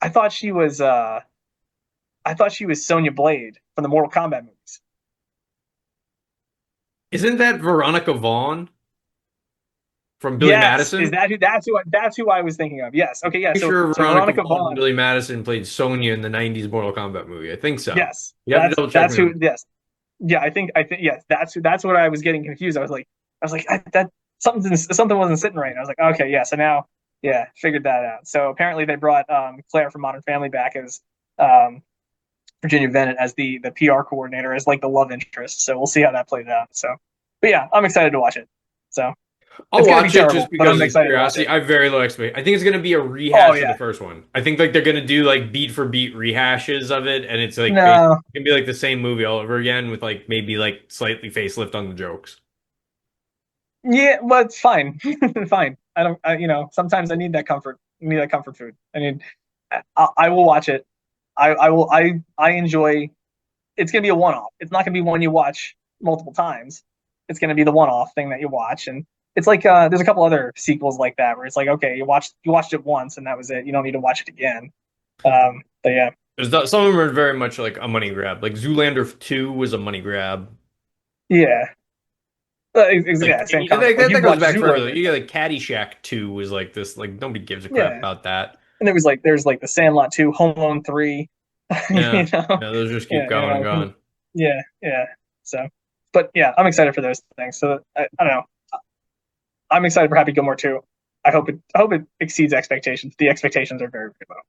I thought she was, I thought she was Sonya Blade from the Mortal Kombat movies. Isn't that Veronica Vaughn from Billy Yes, is Madison? that who? That's who I was thinking of. Yes. Okay. Yeah. Pretty So sure so Veronica Veronica Vaughn from Vaughn. Billy Madison played Sonya in the 90s Mortal Kombat movie. I think so. Yes, You have to double check that's me who. on. Yes. Yeah, I think yes, that's who. That's what I was getting confused. I was like that something wasn't sitting right. And I was like, okay, yeah. So now, yeah, figured that out. So apparently they brought Claire from Modern Family back as um, Virginia Bennett as the PR coordinator as like the love interest. So we'll see how that plays out. So, but yeah, I'm excited to watch it. So I'll it's gonna be watch it just terrible, but because I'm of excited to watch curiosity. it. I have very low expectations. I think it's going to be a Oh rehash of yeah, the first one. I think like they're going to do like beat for beat rehashes of it, and it's like basically no, gonna be like the same movie all over again with like maybe like slightly facelift on the jokes. yeah, but it's fine, fine. I don't, sometimes I need that comfort. I need that comfort food. I will watch it. I will. I enjoy. It's gonna be a one-off. It's not gonna be one you watch multiple times. It's gonna be the one-off thing that you watch, and it's like there's a couple other sequels like that where it's like, okay, you watched it once and that was it. You don't need to watch it again. But yeah, Some of them are very much like a money grab. Like Zoolander 2 was a money grab. yeah, yeah, same concept. Like That you'd goes watch back further. Zoolander, You get like Caddyshack 2 was like this, like nobody gives a crap yeah, about that. and there's like The Sandlot 2, Home Alone 3, Yeah. you know, Yeah, those just keep yeah, going and going. yeah, yeah. So, but yeah, I'm excited for those things. So I don't know. I'm excited for Happy Gilmore too. I hope it exceeds expectations. The expectations are very, very low.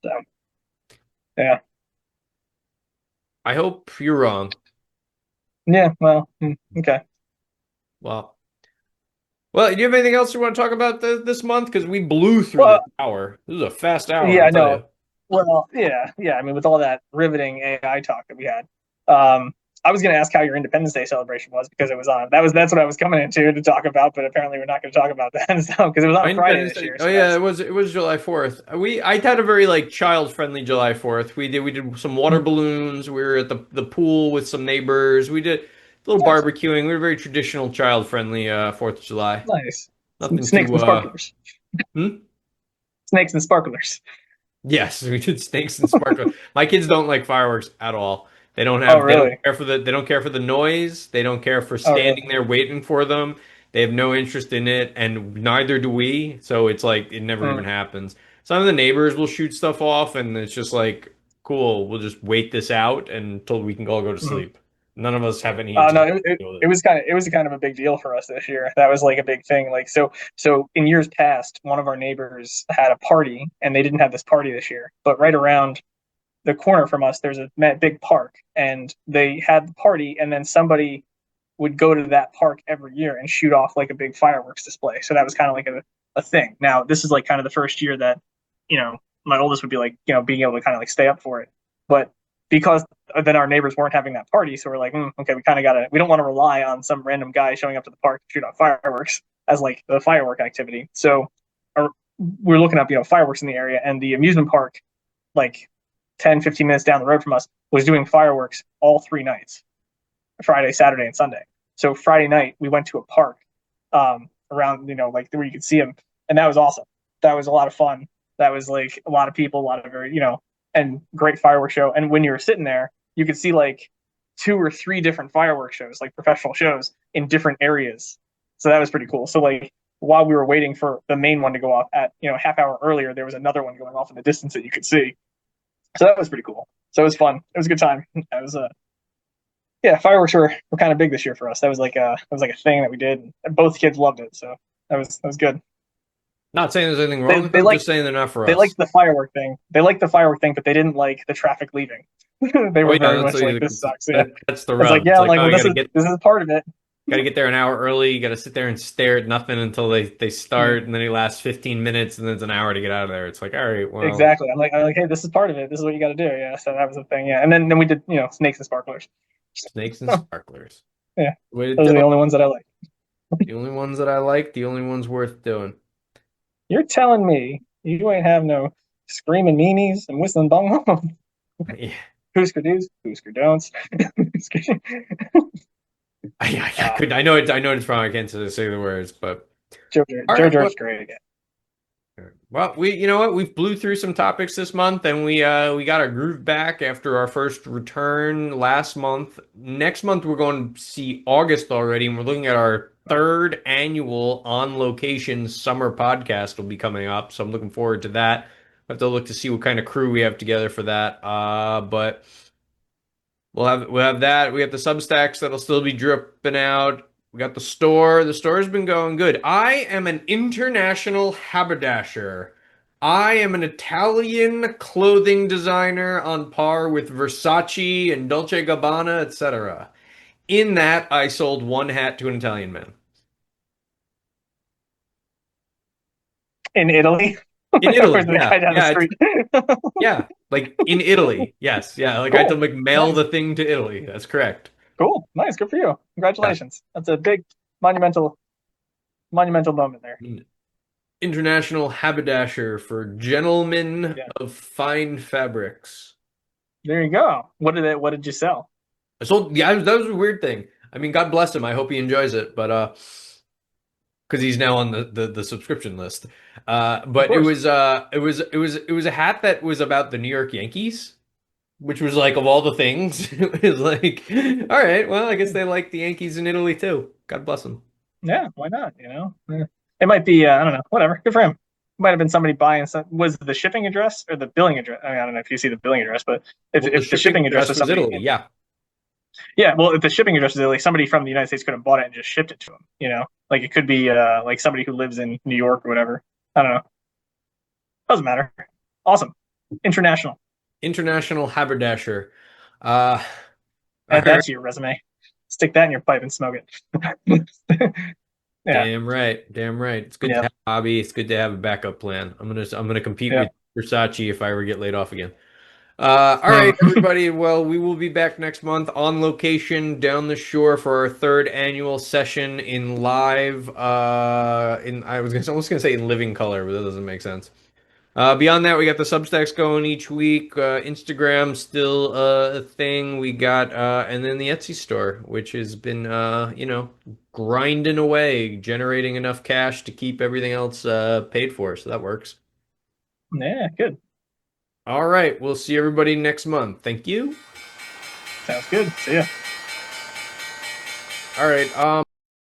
So yeah, I hope you're wrong. yeah. Well, okay. Well, well, do you have anything else you want to talk about this month? Because we blew through Well, this hour. This is a fast hour, yeah, I'll I tell know. you. Well, yeah, yeah. I mean, with all that riveting AI talk that we had, I was going to ask how your Independence Day celebration was because it was on. That's what I was coming into to talk about, but apparently we're not going to talk about that because it was on My a Friday Independence this Day. year. Oh So yeah, that's it was July 4th. I had a very like child friendly July 4th. We did some water balloons. We were at the pool with some neighbors. We did a little nice, barbecuing. We were very traditional child friendly 4th of July. nice. Nothing Snakes too and sparklers. hmm? Snakes and sparklers. Yes, we did snakes and sparkle. My kids don't like fireworks at all. Oh, really? They don't care for the noise. They don't care for Oh, really? standing there waiting for them. They have no interest in it, and neither do we. So it's like it never even Mm, happens. Some of the neighbors will shoot stuff off, and it's just like, cool, we'll just wait this out until we can all go to mm. sleep. None of us have any intent No, to deal with it it. was kind of a big deal for us this year. That was like a big thing. Like so in years past, one of our neighbors had a party, and they didn't have this party this year. But right around the corner from us, there's a big park, and they had the party, and then somebody would go to that park every year and shoot off like a big fireworks display. So that was kind of like a thing. Now this is like kind of the first year that my oldest would be like being able to kind of like stay up for it, but because then our neighbors weren't having that party, so we're like, okay, we don't want to rely on some random guy showing up to the park to shoot off fireworks as like the firework activity. So our, we're looking up fireworks in the area, and the amusement park like 10, 15 minutes down the road from us was doing fireworks all 3 nights, Friday, Saturday, and Sunday. So Friday night we went to a park around like where you could see them, and that was awesome. That was a lot of fun. That was like a lot of people, a lot of very and great fireworks show. And when you were sitting there, you could see like 2 or 3 different fireworks shows, like professional shows in different areas. So that was pretty cool. So like while we were waiting for the main one to go off at a half hour earlier, there was another one going off in the distance that you could see. So that was pretty cool. So it was fun. It was a good time. It was yeah, fireworks were kind of big this year for us. That was like a thing that we did, and both kids loved it. So that was good. Not saying there's anything wrong with They them, liked just saying they're not for they liked us. the firework thing. They liked the firework thing, but they didn't like the traffic leaving. They Oh were yeah, very much like, this sucks. Yeah. that's the I was like, rub. It's yeah, like, like, oh, well, you gotta get this is part of it. gotta get there an hour early. You gotta sit there and stare at nothing until they start, and then it lasts 15 minutes, and then it's an hour to get out of there. It's like, all right, well, Exactly. I'm like, hey, this is part of it. This is what you got to do. Yeah. So that was the thing. Yeah. And then we did, snakes and sparklers. snakes and sparklers. Yeah. Way to Those do are the it. only ones that I like. The only ones that I like, the only ones worth doing. You're telling me you ain't have no screaming meanies and whistling bongo? Yeah. Hoosker do's, Hoosker don'ts. I could. I know it's wrong. I can't say the words, but all Joe right. Well, George's great again. you know what? We've blew through some topics this month, and we got our groove back after our first return last month. Next month we're going to see August already, and we're looking at our third annual on location summer podcast will be coming up. So I'm looking forward to that. I have to look to see what kind of crew we have together for that. But we'll have that. We have the Substacks that'll still be dripping out. We got the store. The store's been going good. I am an international haberdasher. I am an Italian clothing designer on par with Versace and Dolce Gabbana, etc. In that, I sold one hat to an Italian man. In Italy, In or Italy, the yeah, guy down the yeah, street. yeah. Like in Italy, yes, yeah. Like I had to Cool. like mail Nice. the thing to Italy. That's correct. Cool. Nice. Good for you. Yeah. Congratulations. That's a big monumental moment there. International haberdasher for gentlemen Yeah. of fine fabrics. There you go. What did you sell? I sold, yeah, that was a weird thing. I mean, God bless him. I hope he enjoys it, but because he's now on the subscription list. Of But course. it was a hat that was about the New York Yankees, which was like of all the things, it was like, all right, well, I guess they like the Yankees in Italy too. God bless them. Yeah, why not? Yeah. It might be, I don't know, whatever. Good for him. Might have been somebody buying some. Was the shipping address or the billing address? I don't know if you see the billing address, but Well, the if the shipping shipping address address was was somebody, Italy, yeah. yeah, well, if the shipping address is like somebody from the United States could have bought it and just shipped it to him. Like it could be like somebody who lives in New York or whatever. I don't know. Doesn't matter. Awesome. International. International haberdasher. Uh, all Add right. that to your resume. Stick that in your pipe and smoke it. Yeah. Damn right. Damn right. It's good to Yeah. have a hobby. It's good to have a backup plan. I'm gonna compete Yeah. with Versace if I ever get laid off again. All right, Hmm. everybody. Well, we will be back next month on location down the shore for our third annual session in live. I was gonna say in living color, but that doesn't make sense. Beyond that, we got the Substacks going each week. Instagram still a thing. We got and then the Etsy store, which has been grinding away, generating enough cash to keep everything else paid for. So that works. Yeah, good. All right, we'll see everybody next month. Thank you. Sounds good. See ya. All right.